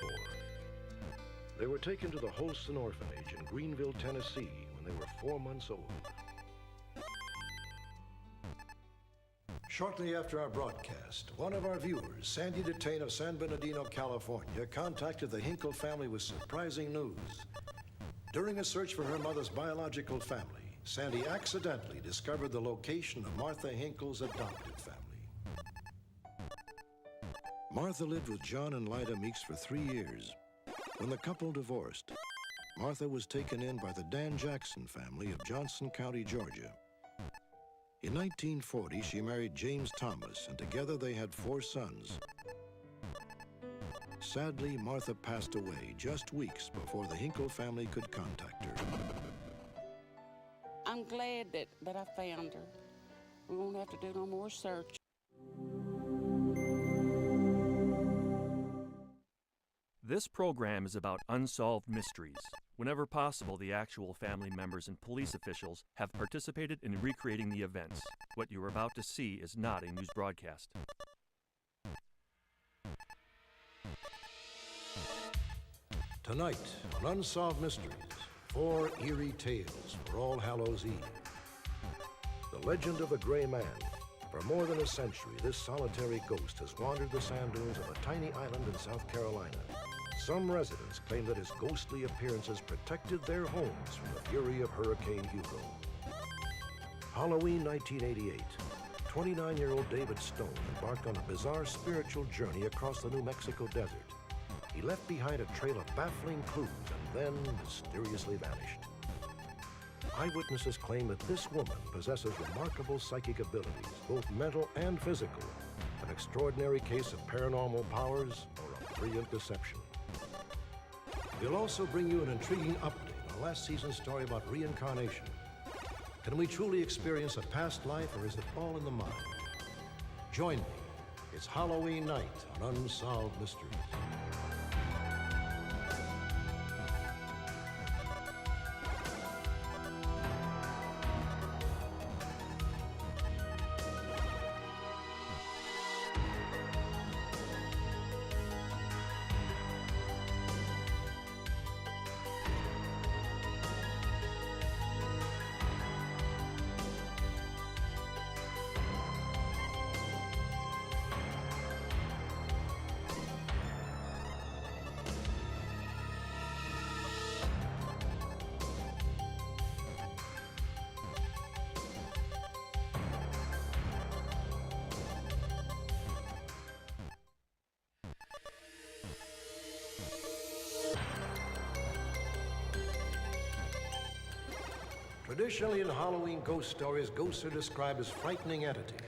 Speaker 2: They were taken to the Holston Orphanage in Greenville, Tennessee when they were 4 months old. Shortly after our broadcast, one of our viewers, Sandy Detain of San Bernardino, California, contacted the Hinkle family with surprising news. During a search for her mother's biological family, Sandy accidentally discovered the location of Martha Hinkle's adopted family. Martha lived with John and Lida Meeks for 3 years. When the couple divorced, Martha was taken in by the Dan Jackson family of Johnson County, Georgia. In 1940, she married James Thomas, and together they had 4 sons. Sadly, Martha passed away just weeks before the Hinkle family could contact her.
Speaker 8: I'm glad that I found her. We won't have to do no more search.
Speaker 12: This program is about unsolved mysteries. Whenever possible, the actual family members and police officials have participated in recreating the events. What you are about to see is not a news broadcast.
Speaker 2: Tonight, on Unsolved Mysteries, 4 eerie tales for All Hallows Eve. The legend of the Gray Man. For more than a century, this solitary ghost has wandered the sand dunes of a tiny island in South Carolina. Some residents claim that his ghostly appearances protected their homes from the fury of Hurricane Hugo. Halloween 1988, 29-year-old David Stone embarked on a bizarre spiritual journey across the New Mexico desert. He left behind a trail of baffling clues and then mysteriously vanished. Eyewitnesses claim that this woman possesses remarkable psychic abilities, both mental and physical, an extraordinary case of paranormal powers or a brilliant deception. We'll also bring you an intriguing update on last season's story about reincarnation. Can we truly experience a past life, or is it all in the mind? Join me. It's Halloween night on Unsolved Mysteries. Traditionally in Halloween ghost stories, ghosts are described as frightening entities.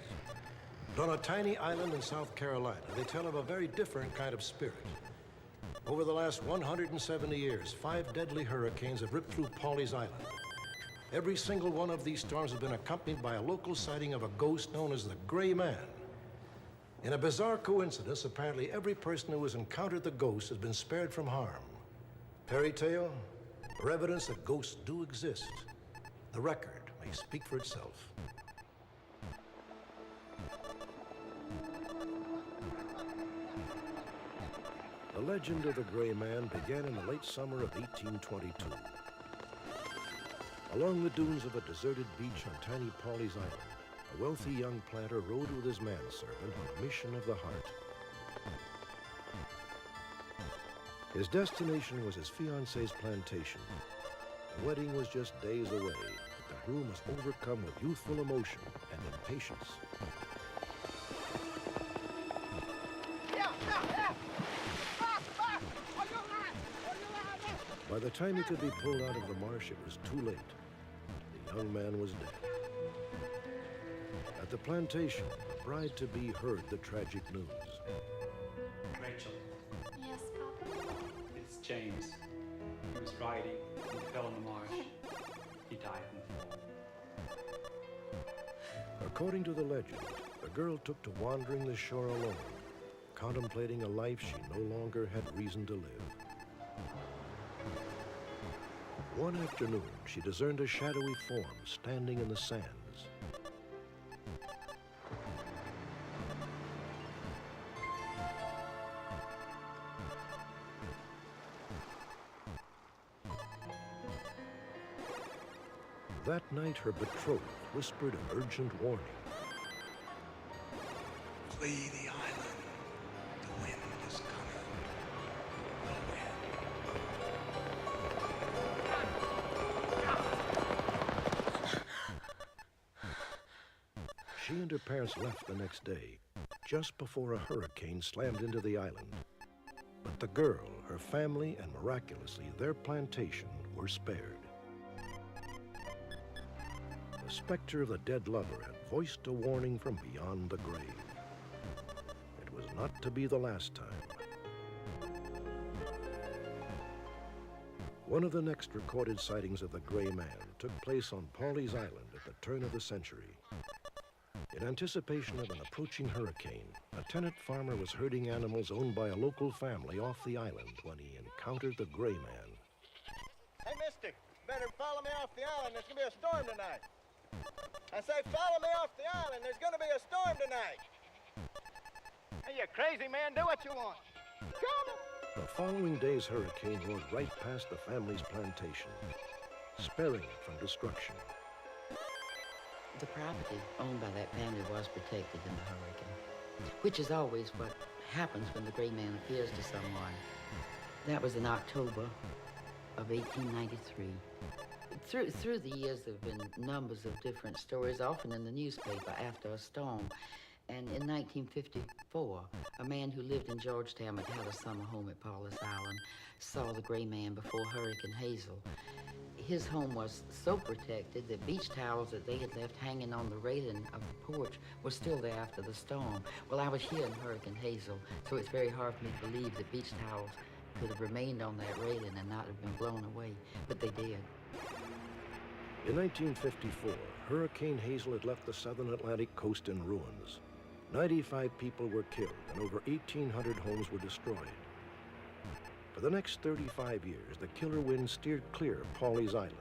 Speaker 2: But on a tiny island in South Carolina, they tell of a very different kind of spirit. Over the last 170 years, 5 deadly hurricanes have ripped through Pawleys Island. Every single one of these storms have been accompanied by a local sighting of a ghost known as the Gray Man. In a bizarre coincidence, apparently every person who has encountered the ghost has been spared from harm. Fairy tale, or evidence that ghosts do exist. The record may speak for itself. The legend of the Gray Man began in the late summer of 1822. Along the dunes of a deserted beach on tiny Pawleys Island, a wealthy young planter rode with his manservant on a mission of the heart. His destination was his fiancée's plantation. The wedding was just days away, but the groom was overcome with youthful emotion and impatience. By the time he could be pulled out of the marsh, it was too late. The young man was dead. At the plantation, the bride-to-be heard the tragic news.
Speaker 13: Rachel,
Speaker 10: Yes, Papa?
Speaker 13: it's James. He was riding and fell in the marsh. He died in the fall.
Speaker 2: According to the legend, the girl took to wandering the shore alone, contemplating a life she no longer had reason to live. One afternoon, she discerned a shadowy form standing in the sands. That night, her betrothed whispered an urgent warning.
Speaker 14: Flee the island. The wind is coming.
Speaker 2: She and her parents left the next day, just before a hurricane slammed into the island. But the girl, her family, and miraculously their plantation were spared. The specter of the dead lover had voiced a warning from beyond the grave. It was not to be the last time. One of the next recorded sightings of the Gray Man took place on Pawleys Island at the turn of the century. In anticipation of an approaching hurricane, a tenant farmer was herding animals owned by a local family off the island when he encountered the Gray Man.
Speaker 15: Hey, mister, better follow me off the island. There's gonna be a storm tonight. I say, follow me off the island. There's gonna be a storm tonight. Hey, you crazy man, do what you want. Come!
Speaker 2: The following day's hurricane roared right past the family's plantation, sparing it from destruction.
Speaker 16: The property owned by that family was protected in the hurricane, which is always what happens when the Gray Man appears to someone. That was in October of 1893. Through the years, there have been numbers of different stories, often in the newspaper after a storm. And in 1954, a man who lived in Georgetown but had a summer home at Pawleys Island saw the Gray Man before Hurricane Hazel. His home was so protected that beach towels that they had left hanging on the railing of the porch were still there after the storm. Well, I was here in Hurricane Hazel, so it's very hard for me to believe that beach towels could have remained on that railing and not have been blown away, but they did.
Speaker 2: In 1954, Hurricane Hazel had left the southern Atlantic coast in ruins. 95 people were killed and over 1,800 homes were destroyed. For the next 35 years, the killer wind steered clear of Pawleys Island,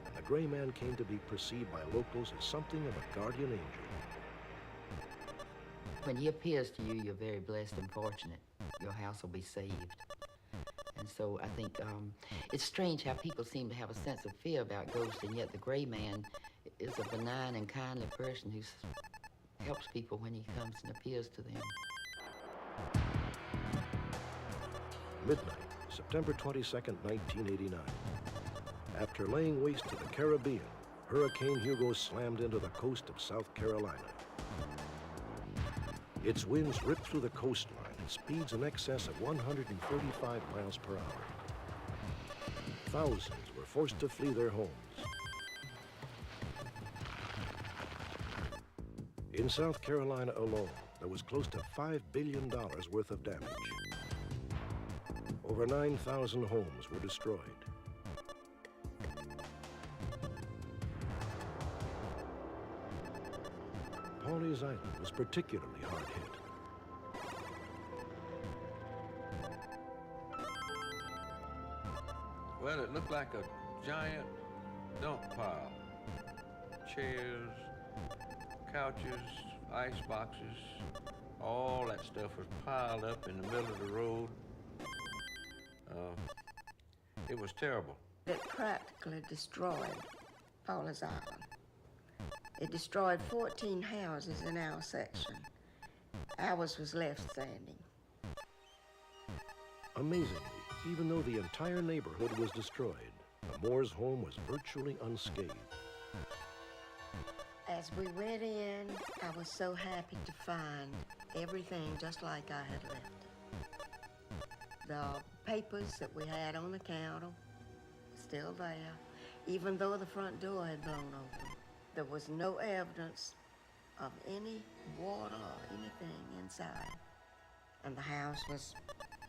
Speaker 2: and the Gray Man came to be perceived by locals as something of a guardian angel.
Speaker 16: When he appears to you, you're very blessed and fortunate. Your house will be saved. And so I think it's strange how people seem to have a sense of fear about ghosts, and yet the Gray Man is a benign and kindly person who helps people when he comes and appears to them.
Speaker 2: Midnight, September 22nd, 1989. After laying waste to the Caribbean, Hurricane Hugo slammed into the coast of South Carolina. Its winds ripped through the coastline at speeds in excess of 135 miles per hour. Thousands were forced to flee their homes. In South Carolina alone, there was close to $5 billion worth of damage. Over 9,000 homes were destroyed. Pawleys Island was particularly hard hit.
Speaker 18: Well, it looked like a giant dump pile. Chairs, couches, ice boxes, all that stuff was piled up in the middle of the road. It was terrible.
Speaker 19: It practically destroyed Pawleys Island. It destroyed 14 houses in our section. Ours was left standing.
Speaker 2: Amazingly, even though the entire neighborhood was destroyed, the Moore's home was virtually unscathed.
Speaker 19: As we went in, I was so happy to find everything just like I had left it. The papers that we had on the counter, still there, even though the front door had blown open. There was no evidence of any water or anything inside, and the house was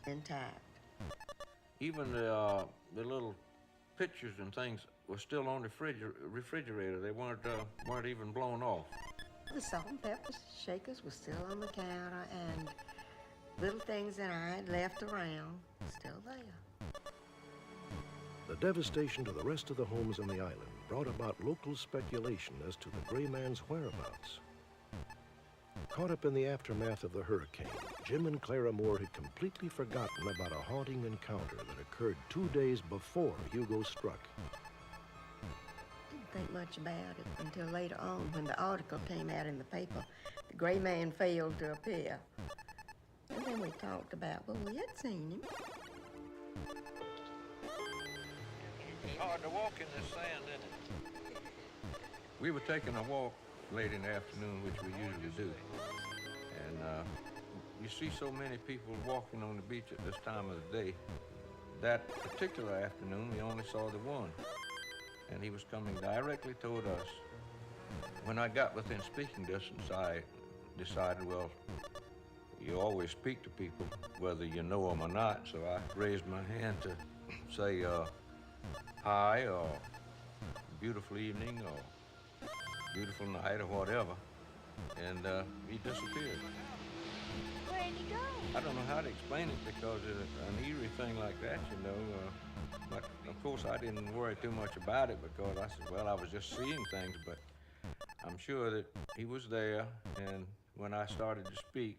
Speaker 19: intact.
Speaker 18: Even the little pictures and things were still on the refrigerator. They weren't even blown off.
Speaker 19: The salt and pepper shakers were still on the counter, and little things that I had left around still there.
Speaker 2: The devastation to the rest of the homes on the island brought about local speculation as to the gray man's whereabouts. Caught up in the aftermath of the hurricane, Jim and Clara Moore had completely forgotten about a haunting encounter that occurred 2 days before Hugo struck.
Speaker 19: Didn't think much about it until later on when the article came out in the paper. The gray man failed to appear. And then we talked about, well, we had seen him.
Speaker 18: It's hard to walk in this sand, isn't it? We were taking a walk late in the afternoon, which we usually do. And you see so many people walking on the beach at this time of the day. That particular afternoon, we only saw the one. And he was coming directly toward us. When I got within speaking distance, I decided, well, you always speak to people, whether you know them or not, so I raised my hand to say hi, or beautiful evening, or beautiful night, or whatever, and he disappeared.
Speaker 7: Where'd he go?
Speaker 18: I don't know how to explain it, because an eerie thing like that, you know, but of course I didn't worry too much about it, because I said, well, I was just seeing things, but I'm sure that he was there, and when I started to speak,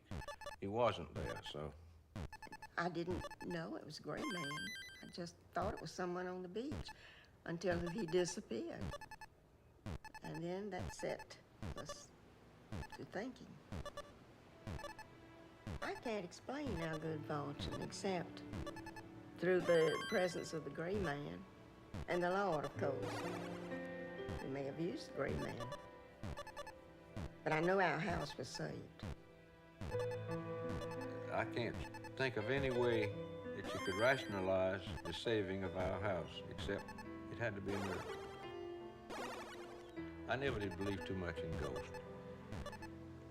Speaker 18: he wasn't there, so.
Speaker 19: I didn't know it was a gray man. I just thought it was someone on the beach until he disappeared. And then that set us to thinking. I can't explain our good fortune except through the presence of the gray man and the Lord, of course. We may have used the gray man. But I know our house was saved.
Speaker 18: I can't think of any way that you could rationalize the saving of our house, except it had to be a miracle. I never did believe too much in ghosts.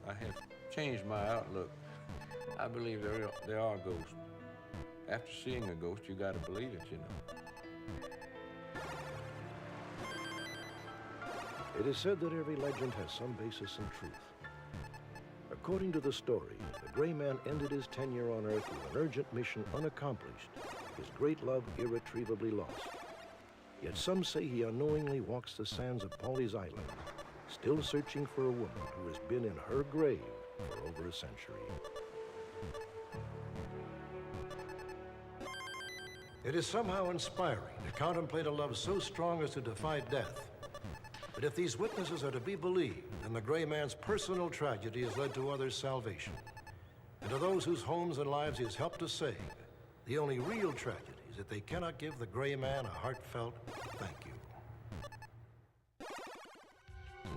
Speaker 18: I have changed my outlook. I believe there are ghosts. After seeing a ghost, you got to believe it, you know.
Speaker 2: It is said that every legend has some basis in truth. According to the story, the gray man ended his tenure on Earth with an urgent mission unaccomplished, his great love irretrievably lost. Yet some say he unknowingly walks the sands of Pawleys Island, still searching for a woman who has been in her grave for over a century. It is somehow inspiring to contemplate a love so strong as to defy death. But if these witnesses are to be believed, then the gray man's personal tragedy has led to others' salvation. And to those whose homes and lives he has helped to save, the only real tragedy is that they cannot give the gray man a heartfelt thank you.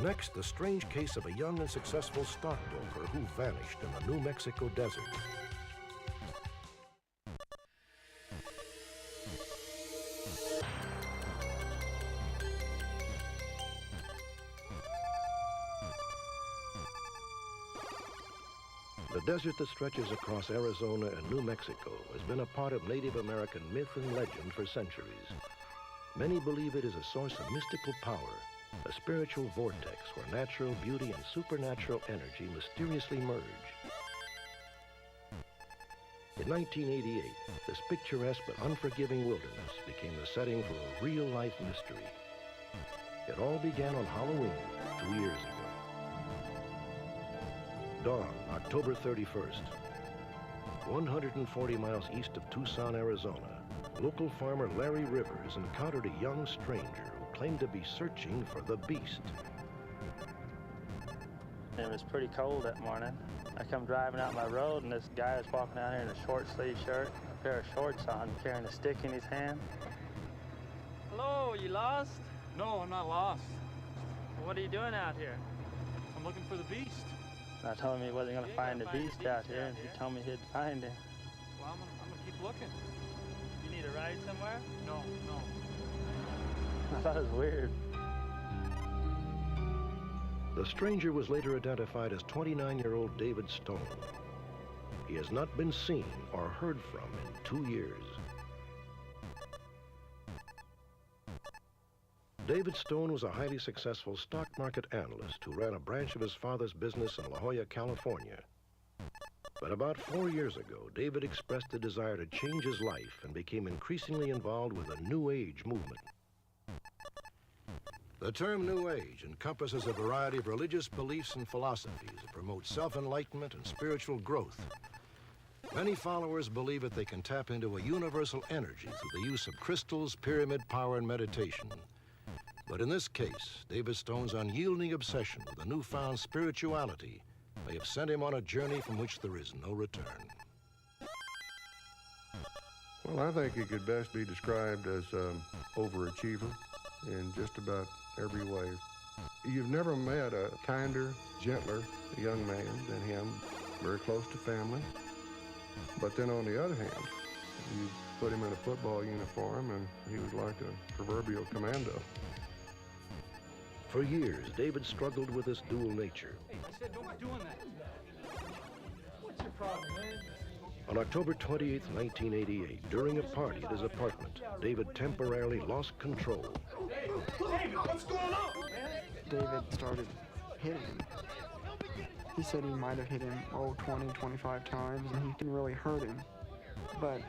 Speaker 2: Next, the strange case of a young and successful stockbroker who vanished in the New Mexico desert. The desert that stretches across Arizona and New Mexico has been a part of Native American myth and legend for centuries. Many believe it is a source of mystical power, a spiritual vortex where natural beauty and supernatural energy mysteriously merge. In 1988, this picturesque but unforgiving wilderness became the setting for a real-life mystery. It all began on Halloween 2 years ago. Dawn, October 31st. 140 miles east of Tucson, Arizona, local farmer Larry Rivers encountered a young stranger who claimed to be searching for the beast.
Speaker 6: It was pretty cold that morning. I come driving out my road and this guy was walking out here in a short sleeve shirt, a pair of shorts on, carrying a stick in his hand. Hello, you lost?
Speaker 13: No, I'm not lost.
Speaker 6: What are you doing out here?
Speaker 13: I'm looking for the beast.
Speaker 6: I told him he wasn't going to find the beast out here, and he told me he'd find him.
Speaker 13: Well, I'm gonna keep looking.
Speaker 6: You need a ride somewhere?
Speaker 13: No.
Speaker 6: I thought it was weird.
Speaker 2: The stranger was later identified as 29-year-old David Stone. He has not been seen or heard from in 2 years. David Stone was a highly successful stock market analyst who ran a branch of his father's business in La Jolla, California. But about 4 years ago, David expressed a desire to change his life and became increasingly involved with a New Age movement. The term New Age encompasses a variety of religious beliefs and philosophies that promote self-enlightenment and spiritual growth. Many followers believe that they can tap into a universal energy through the use of crystals, pyramid power, and meditation. But in this case, David Stone's unyielding obsession with a newfound spirituality may have sent him on a journey from which there is no return.
Speaker 3: Well, I think he could best be described as an overachiever in just about every way. You've never met a kinder, gentler young man than him, very close to family. But then on the other hand, you put him in a football uniform and he was like a proverbial commando.
Speaker 2: For years, David struggled with this dual nature.
Speaker 13: Hey, I said don't be doing that. What's your problem, man?
Speaker 2: On October 28, 1988, during a party at his apartment, David temporarily lost control.
Speaker 13: Hey, David, what's going on, man?
Speaker 17: David started hitting him. He said he might have hit him, 20, 25 times, and he didn't really hurt him, but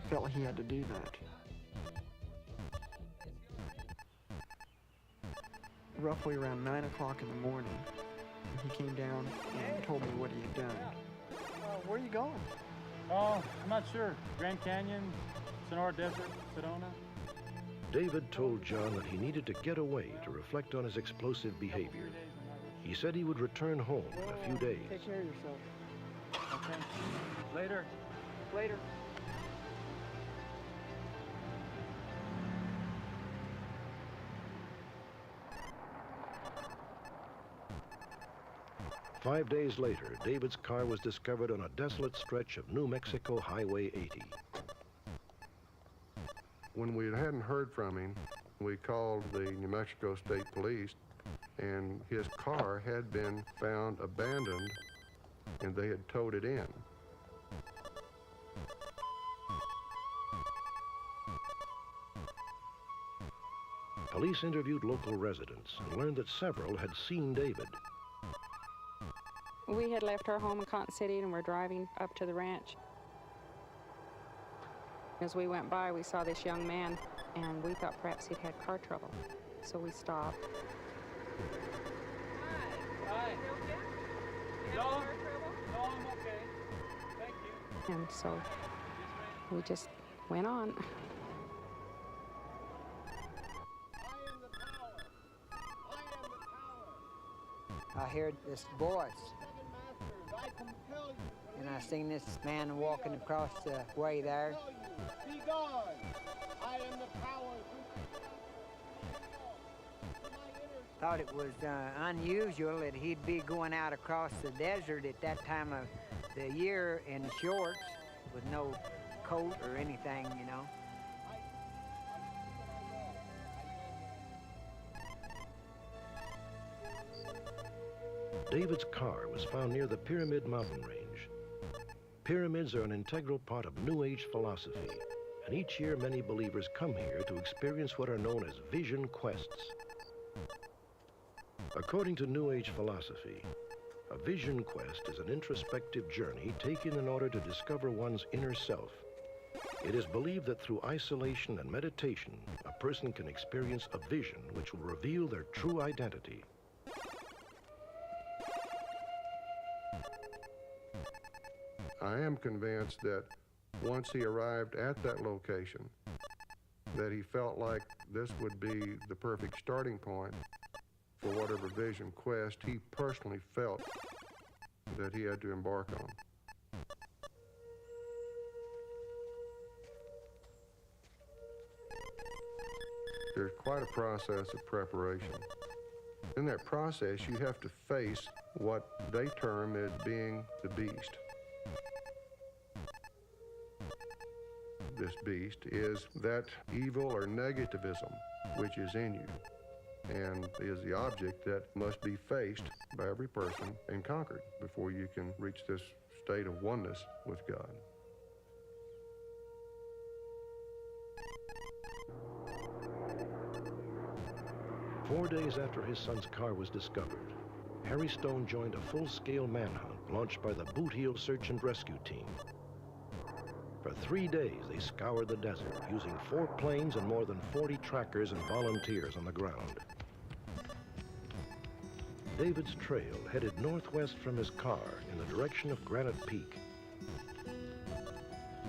Speaker 17: felt like he had to do that. Roughly around 9 o'clock in the morning, he came down and told me what he had done.
Speaker 6: Where are you going? Oh, I'm not sure. Grand Canyon, Sonora Desert, Sedona.
Speaker 2: David told John that he needed to get away to reflect on his explosive behavior. He said he would return home in a few days.
Speaker 17: Take care of yourself.
Speaker 6: Okay. Later.
Speaker 17: Later.
Speaker 2: Five days later, David's car was discovered on a desolate stretch of New Mexico Highway 80.
Speaker 3: When we hadn't heard from him, we called the New Mexico State Police, and his car had been found abandoned, and they had towed it in.
Speaker 2: Police interviewed local residents and learned that several had seen David.
Speaker 21: We had left our home in Cotton City and were driving up to the ranch. As we went by, we saw this young man, and we thought perhaps he'd had car trouble. So we stopped.
Speaker 13: Hi. No, I'm okay. Thank you.
Speaker 21: And so we just went on.
Speaker 22: I heard this voice, and I seen this man walking across the way there.
Speaker 15: Be gone. I am the power.
Speaker 22: Thought it was unusual that he'd be going out across the desert at that time of the year in shorts with no coat or anything, you know.
Speaker 2: David's car was found near the Pyramid Mountain Range. Pyramids are an integral part of New Age philosophy, and each year many believers come here to experience what are known as vision quests. According to New Age philosophy, a vision quest is an introspective journey taken in order to discover one's inner self. It is believed that through isolation and meditation, a person can experience a vision which will reveal their true identity.
Speaker 3: I am convinced that once he arrived at that location, that he felt like this would be the perfect starting point for whatever vision quest he personally felt that he had to embark on. There's quite a process of preparation. In that process, you have to face what they term as being the beast. This beast is that evil or negativism which is in you and is the object that must be faced by every person and conquered before you can reach this state of oneness with God.
Speaker 2: "4 days after his son's car was discovered, Harry Stone joined a full-scale manhunt launched by the Boot Heel Search and Rescue Team. For 3 days, they scoured the desert, using 4 planes and more than 40 trackers and volunteers on the ground. David's trail headed northwest from his car in the direction of Granite Peak.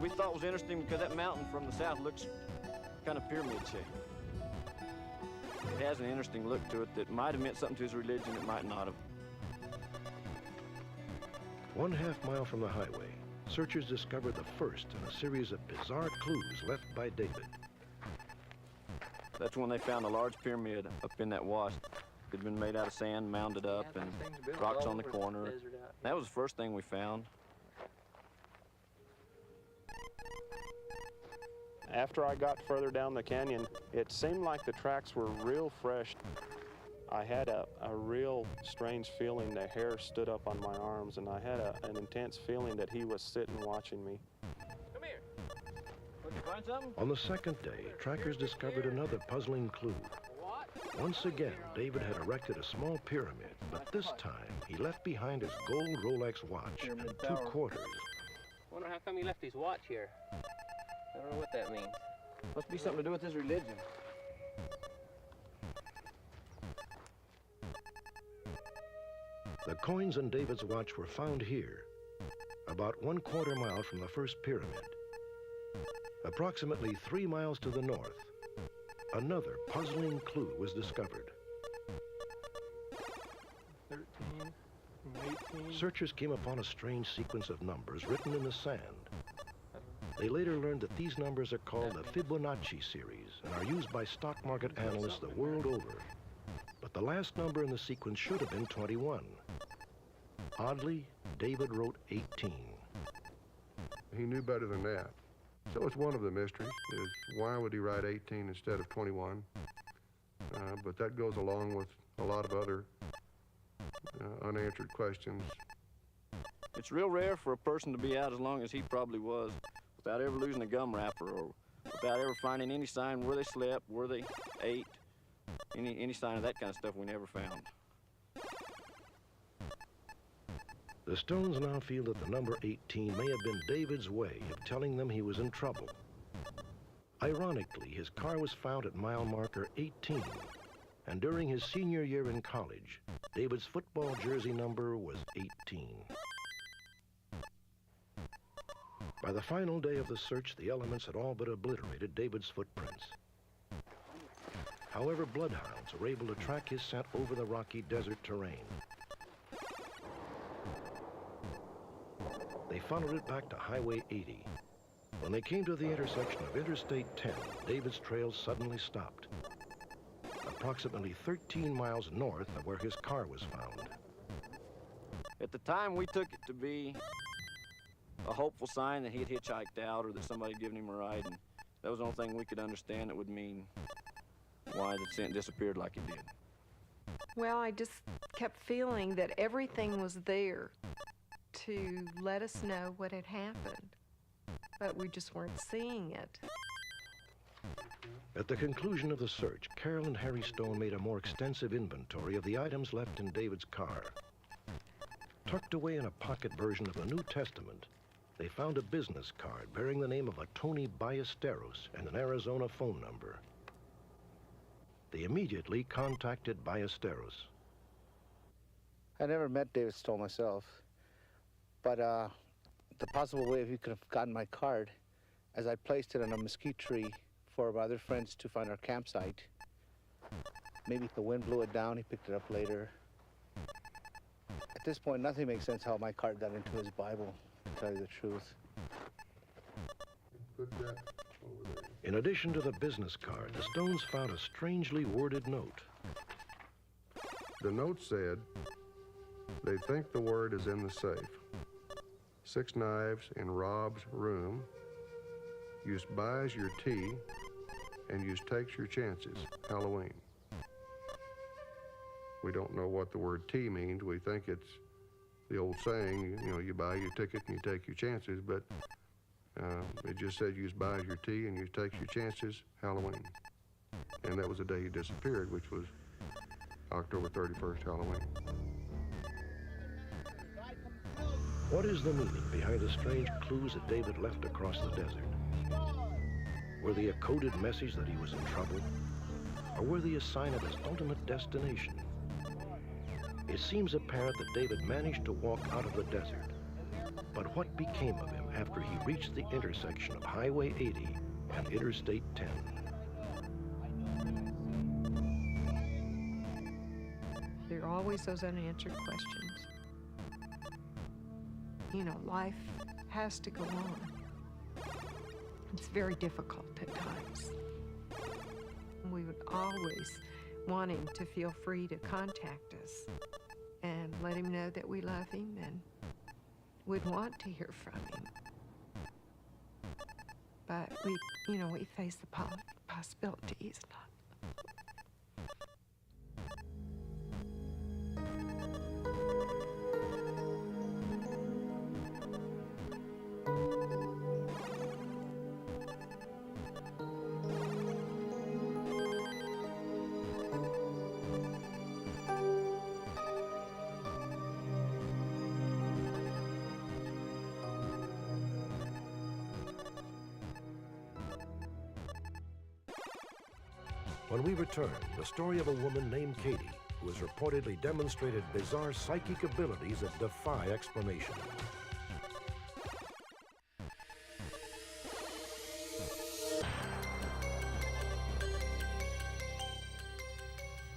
Speaker 1: We thought it was interesting because that mountain from the south looks kind of pyramid shaped. It has an interesting look to it that might have meant something to his religion, it might not have.
Speaker 2: 1/2 mile from the highway, searchers discovered the first in a series of bizarre clues left by David.
Speaker 1: That's when they found a large pyramid up in that wash. It had been made out of sand, mounded up, and rocks on the corner. That was the first thing we found.
Speaker 5: After I got further down the canyon, it seemed like the tracks were real fresh. I had a real strange feeling. The hair stood up on my arms, and I had an intense feeling that he was sitting watching me.
Speaker 1: Come here. Did you find something?
Speaker 2: On the second day, trackers discovered another puzzling clue. Once again, David had erected a small pyramid, but this time he left behind his gold Rolex watch and 2 quarters.
Speaker 23: Wonder how come he left his watch here. I don't know what that means.
Speaker 1: Must be something to do with his religion.
Speaker 2: The coins in David's watch were found here, about 1/4 mile from the first pyramid. Approximately 3 miles to the north, another puzzling clue was discovered.
Speaker 5: 13, 18.
Speaker 2: Searchers came upon a strange sequence of numbers written in the sand. They later learned that these numbers are called the Fibonacci series and are used by stock market analysts the world over. But the last number in the sequence should have been 21. Oddly, David wrote 18.
Speaker 3: He knew better than that. So it's one of the mysteries, is why would he write 18 instead of 21? But that goes along with a lot of other unanswered questions.
Speaker 1: It's real rare for a person to be out as long as he probably was without ever losing a gum wrapper or without ever finding any sign where they slept, where they ate, any sign of that kind of stuff we never found.
Speaker 2: The Stones now feel that the number 18 may have been David's way of telling them he was in trouble. Ironically, his car was found at mile marker 18, and during his senior year in college, David's football jersey number was 18. By the final day of the search, the elements had all but obliterated David's footprints. However, bloodhounds were able to track his scent over the rocky desert terrain. They followed it back to Highway 80. When they came to the intersection of Interstate 10, David's trail suddenly stopped, approximately 13 miles north of where his car was found.
Speaker 1: At the time, we took it to be a hopeful sign that he had hitchhiked out or that somebody had given him a ride, and that was the only thing we could understand that would mean why the scent disappeared like it did.
Speaker 24: Well, I just kept feeling that everything was there to let us know what had happened, but we just weren't seeing it.
Speaker 2: At the conclusion of the search, Carol and Harry Stone made a more extensive inventory of the items left in David's car. Tucked away in a pocket version of the New Testament, they found a business card bearing the name of a Tony Ballesteros and an Arizona phone number. They immediately contacted Ballesteros.
Speaker 25: I never met David Stone myself, but the possible way he could have gotten my card, as I placed it on a mesquite tree for my other friends to find our campsite. Maybe the wind blew it down, he picked it up later. At this point, nothing makes sense how my card got into his Bible, to tell you the truth.
Speaker 3: Put that over there.
Speaker 2: In addition to the business card, the Stones found a strangely worded note.
Speaker 3: The note said, they think the word is in the safe. 6 knives in Rob's room. Use buys your tea, and use takes your chances. Halloween. We don't know what the word tea means. We think it's the old saying, you know, you buy your ticket and you take your chances, but it just said use buys your tea and you takes your chances. Halloween. And that was the day he disappeared, which was October 31st, Halloween.
Speaker 2: What is the meaning behind the strange clues that David left across the desert? Were they a coded message that he was in trouble? Or were they a sign of his ultimate destination? It seems apparent that David managed to walk out of the desert. But what became of him after he reached the intersection of Highway 80 and Interstate 10?
Speaker 24: There are always those unanswered questions. You know, life has to go on. It's very difficult at times. We would always want him to feel free to contact us and let him know that we love him and would want to hear from him. But we face the possibilities.
Speaker 2: When we return, the story of a woman named Katie, who has reportedly demonstrated bizarre psychic abilities that defy explanation.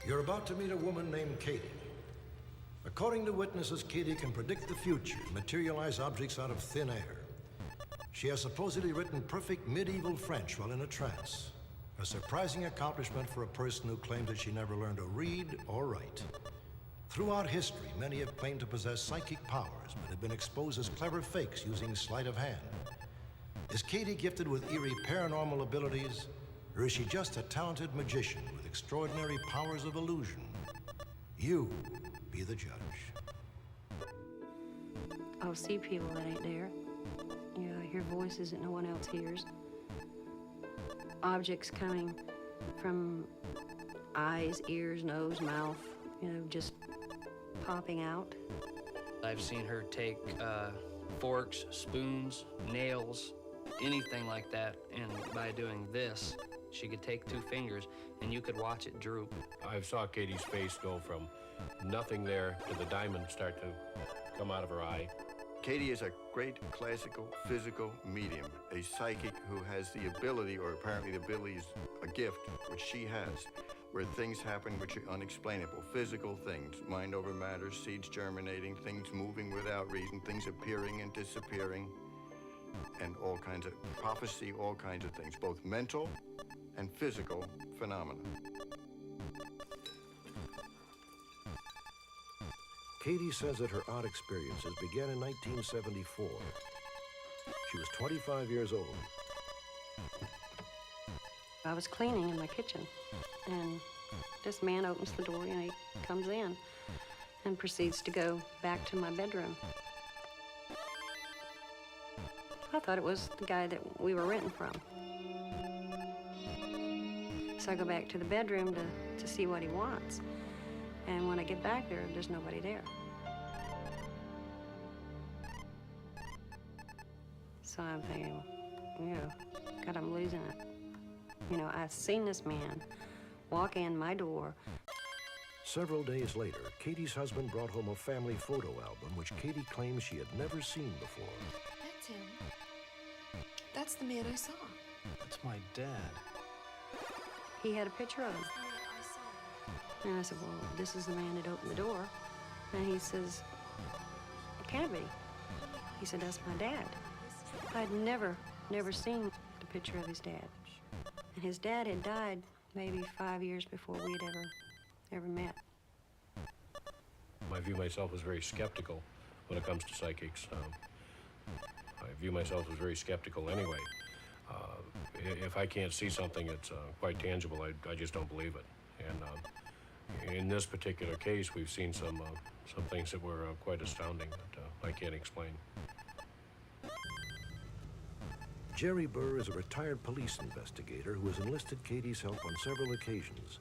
Speaker 2: You're about to meet a woman named Katie. According to witnesses, Katie can predict the future, materialize objects out of thin air. She has supposedly written perfect medieval French while in a trance. A surprising accomplishment for a person who claims that she never learned to read or write. Throughout history, many have claimed to possess psychic powers, but have been exposed as clever fakes using sleight of hand. Is Katie gifted with eerie paranormal abilities, or is she just a talented magician with extraordinary powers of illusion? You be the judge.
Speaker 4: I'll see people that ain't there. You know, I hear voices that no one else hears. Objects coming from eyes, ears, nose, mouth, you know, just popping out.
Speaker 8: I've seen her take forks, spoons, nails, anything like that, and by doing this, she could take 2 fingers and you could watch it droop.
Speaker 9: I saw Katie's face go from nothing there to the diamond start to come out of her eye.
Speaker 11: Katie is a great classical physical medium, a psychic who has the ability, or apparently the ability is a gift, which she has, where things happen which are unexplainable, physical things, mind over matter, seeds germinating, things moving without reason, things appearing and disappearing, and all kinds of prophecy, all kinds of things, both mental and physical phenomena.
Speaker 2: Katie says that her odd experiences began in 1974. She was 25 years old.
Speaker 4: I was cleaning in my kitchen, and this man opens the door, and he comes in and proceeds to go back to my bedroom. I thought it was the guy that we were renting from. So I go back to the bedroom to see what he wants. And when I get back there, there's nobody there. So I'm thinking, you know, God, I'm losing it. You know, I've seen this man walk in my door.
Speaker 2: Several days later, Katie's husband brought home a family photo album which Katie claims she had never seen before.
Speaker 10: That's him. That's the man I saw.
Speaker 20: That's my dad.
Speaker 4: He had a picture of him. And I said, well, this is the man that opened the door. And he says, it can't be. He said, that's my dad. I'd never seen the picture of his dad. And his dad had died maybe 5 years before we had ever met.
Speaker 9: I view myself as very skeptical when it comes to psychics. I view myself as very skeptical anyway. If I can't see something that's quite tangible, I just don't believe it. And in this particular case, we've seen some things that were quite astounding that I can't explain.
Speaker 2: Jerry Burr is a retired police investigator who has enlisted Katie's help on several occasions.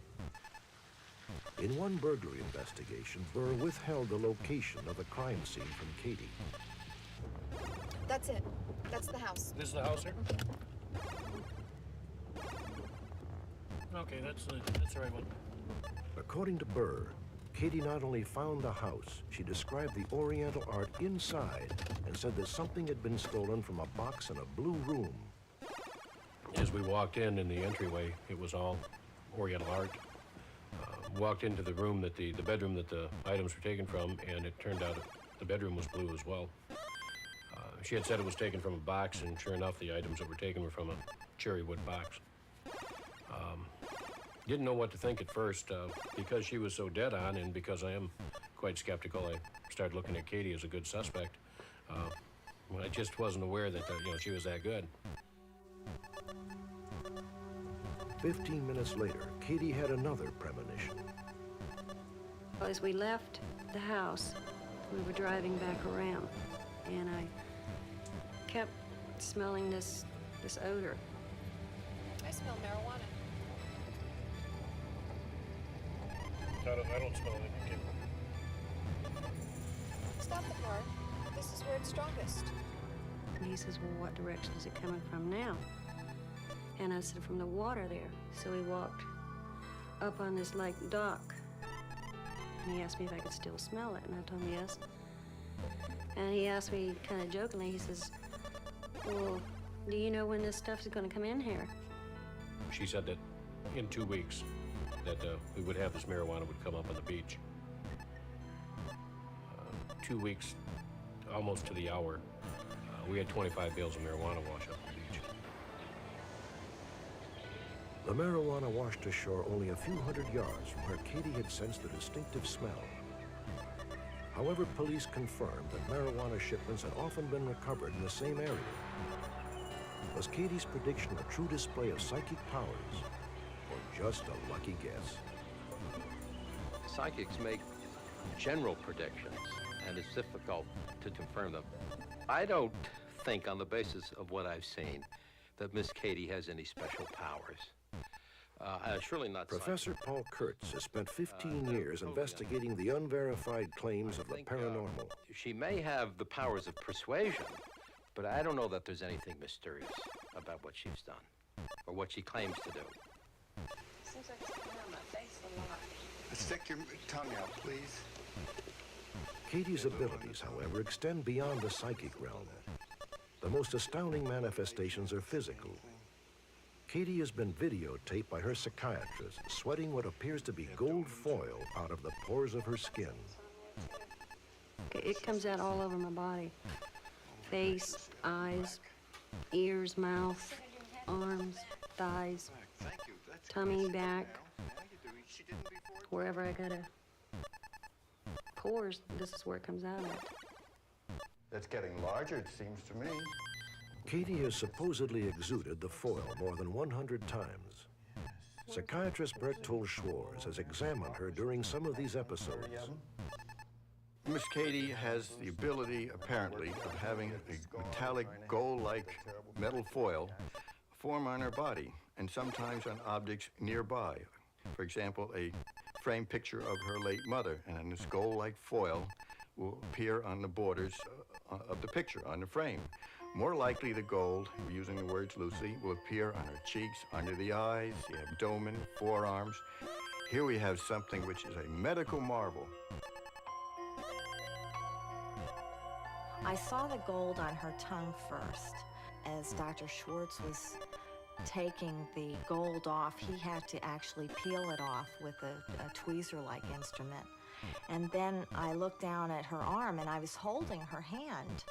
Speaker 2: In one burglary investigation, Burr withheld the location of the crime scene from Katie.
Speaker 10: That's it. That's the house.
Speaker 9: This is the house here? Okay, that's the right one.
Speaker 2: According to Burr, Katie not only found the house, she described the Oriental art inside and said that something had been stolen from a box in a blue room.
Speaker 9: As we walked in the entryway, it was all Oriental art. Walked into the room the bedroom that the items were taken from, and it turned out the bedroom was blue as well. She had said it was taken from a box, and sure enough, the items that were taken were from a cherry wood box. Didn't know what to think at first. Because she was so dead on, and because I am quite skeptical, I started looking at Katie as a good suspect. I just wasn't aware that she was that good.
Speaker 2: 15 minutes later, Katie had another premonition.
Speaker 4: As we left the house, we were driving back around, and I kept smelling this odor.
Speaker 10: I smell marijuana.
Speaker 9: I don't smell anything.
Speaker 10: Stop the car. This is where it's strongest.
Speaker 4: And he says, well, what direction is it coming from now? And I said, from the water there. So we walked up on this lake dock. And he asked me if I could still smell it, and I told him yes. And he asked me kind of jokingly, he says, well, do you know when this stuff is going to come in here?
Speaker 9: She said that in 2 weeks that we would have this marijuana would come up on the beach. 2 weeks, almost to the hour, we had 25 bales of marijuana wash up the beach.
Speaker 2: The marijuana washed ashore only a few hundred yards from where Katie had sensed the distinctive smell. However, police confirmed that marijuana shipments had often been recovered in the same area. Was Katie's prediction a true display of psychic powers, or just a lucky guess?
Speaker 7: Psychics make general predictions, and it's difficult to confirm them. I don't think, on the basis of what I've seen, that Miss Katie has any special powers. Surely not.
Speaker 2: Professor Paul Kurtz has spent 15 years investigating the unverified claims of the paranormal.
Speaker 7: She may have the powers of persuasion, but I don't know that there's anything mysterious about what she's done, or what she claims to do.
Speaker 19: Seems like it's coming on my face a lot.
Speaker 11: Stick your tongue out, please.
Speaker 2: Katie's abilities, however, extend beyond the psychic realm. The most astounding manifestations are physical. Katie has been videotaped by her psychiatrist sweating what appears to be gold foil out of the pores of her skin.
Speaker 4: It comes out all over my body. Face, eyes, ears, mouth, arms, thighs, tummy, back, wherever I got pores, this is where it comes out at.
Speaker 11: That's getting larger, it seems to me.
Speaker 2: Katie has supposedly exuded the foil more than 100 times. Psychiatrist Bertold Schwarz has examined her during some of these episodes.
Speaker 11: Miss Katie has the ability, apparently, of having a metallic gold-like metal foil form on her body, and sometimes on objects nearby. For example, a framed picture of her late mother, and this gold-like foil will appear on the borders of the picture, on the frame. More likely, the gold, using the words loosely, will appear on her cheeks, under the eyes, the abdomen, forearms. Here we have something which is a medical marvel.
Speaker 12: I saw the gold on her tongue first. As Dr. Schwartz was taking the gold off, he had to actually peel it off with a tweezer-like instrument. And then I looked down at her arm, and I was holding her hand.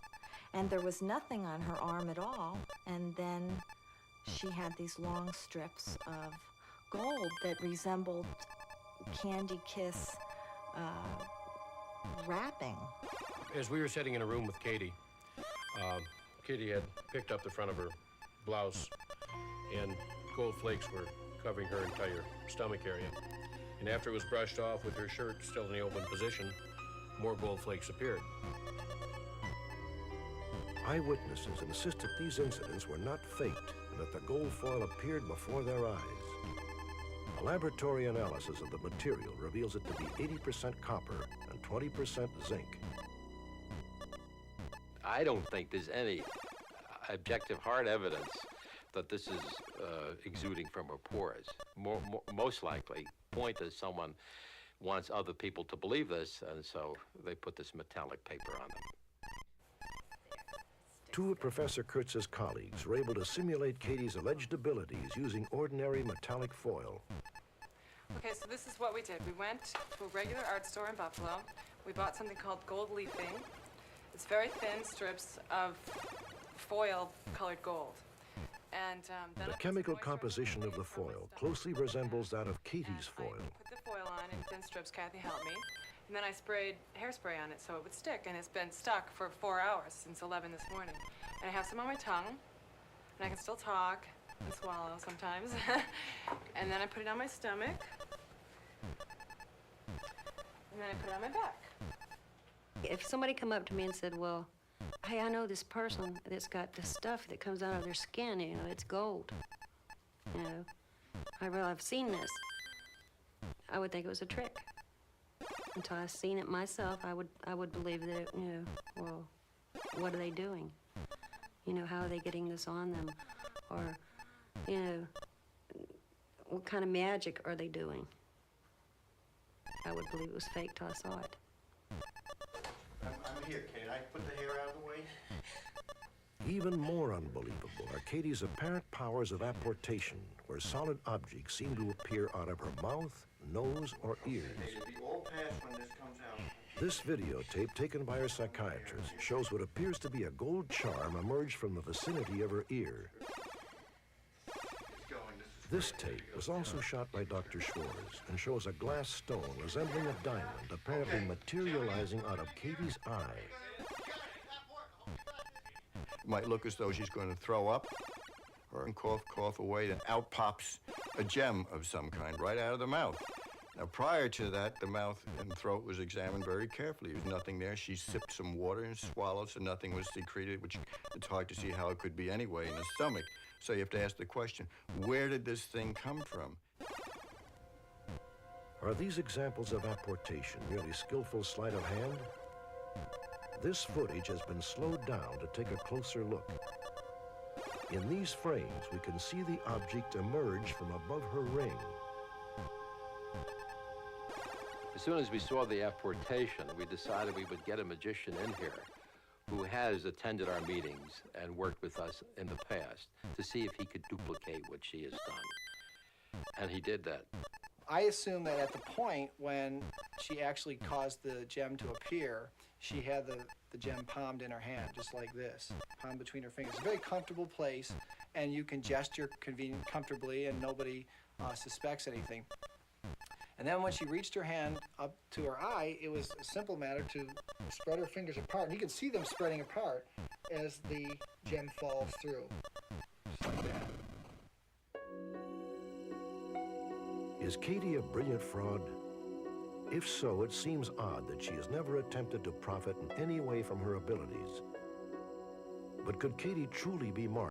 Speaker 12: And there was nothing on her arm at all. And then she had these long strips of gold that resembled Candy Kiss wrapping.
Speaker 9: As we were sitting in a room with Katie, Katie had picked up the front of her blouse, and gold flakes were covering her entire stomach area. And after it was brushed off with her shirt still in the open position, more gold flakes appeared.
Speaker 2: Eyewitnesses insist that these incidents were not faked and that the gold foil appeared before their eyes. A laboratory analysis of the material reveals it to be 80% copper and 20% zinc.
Speaker 7: I don't think there's any objective hard evidence that this is exuding from her pores. Most likely, point is someone wants other people to believe this, and so they put this metallic paper on them.
Speaker 2: Two of Professor Kurtz's colleagues were able to simulate Katie's alleged abilities using ordinary metallic foil.
Speaker 6: Okay, so this is what we did. We went to a regular art store in Buffalo. We bought something called gold leafing. It's very thin strips of foil-colored gold. And then
Speaker 2: The chemical composition of the foil closely resembles that of Katie's foil.
Speaker 6: put the foil on in thin strips. Kathy helped me. And then I sprayed hairspray on it so it would stick, and it's been stuck for 4 hours since 11 this morning. And I have some on my tongue, and I can still talk and swallow sometimes. And then I put it on my stomach, and then I put it on my back.
Speaker 4: If somebody come up to me and said, well, hey, I know this person that's got this stuff that comes out of their skin, you know, it's gold. You know, I've seen this. I would think it was a trick. Until I've seen it myself, I would believe that, you know, well, what are they doing? You know, how are they getting this on them? Or, you know, what kind of magic are they doing? I would believe it was fake till I saw it.
Speaker 11: I'm here, Kate. I put the hair out of the way.
Speaker 2: Even more unbelievable are Katie's apparent powers of apportation, where solid objects seem to appear out of her mouth, nose, or ears.
Speaker 11: It'll be all past when this comes out.
Speaker 2: This videotape taken by her psychiatrist shows what appears to be a gold charm emerge from the vicinity of her ear. This tape was also shot by Dr. Schwartz and shows a glass stone resembling a diamond apparently materializing out of Katie's eye.
Speaker 11: Might look as though she's going to throw up or cough away, and out pops a gem of some kind right out of the mouth. Now, prior to that, the mouth and throat was examined very carefully. There was nothing there. She sipped some water and swallowed, so nothing was secreted, which it's hard to see how it could be anyway in the stomach. So you have to ask the question, where did this thing come from?
Speaker 2: Are these examples of apportation merely skillful sleight of hand? This footage has been slowed down to take a closer look. In these frames, we can see the object emerge from above her ring.
Speaker 7: As soon as we saw the apportation, we decided we would get a magician in here who has attended our meetings and worked with us in the past to see if he could duplicate what she has done. And he did that.
Speaker 14: I assume that at the point when she actually caused the gem to appear, she had the gem palmed in her hand, just like this, palm between her fingers. It's a very comfortable place, and you can gesture comfortably, and nobody suspects anything. And then when she reached her hand up to her eye, it was a simple matter to spread her fingers apart. And you can see them spreading apart as the gem falls through, just like that.
Speaker 2: Is Katie a brilliant fraud? If so, it seems odd that she has never attempted to profit in any way from her abilities. But could Katie truly be marked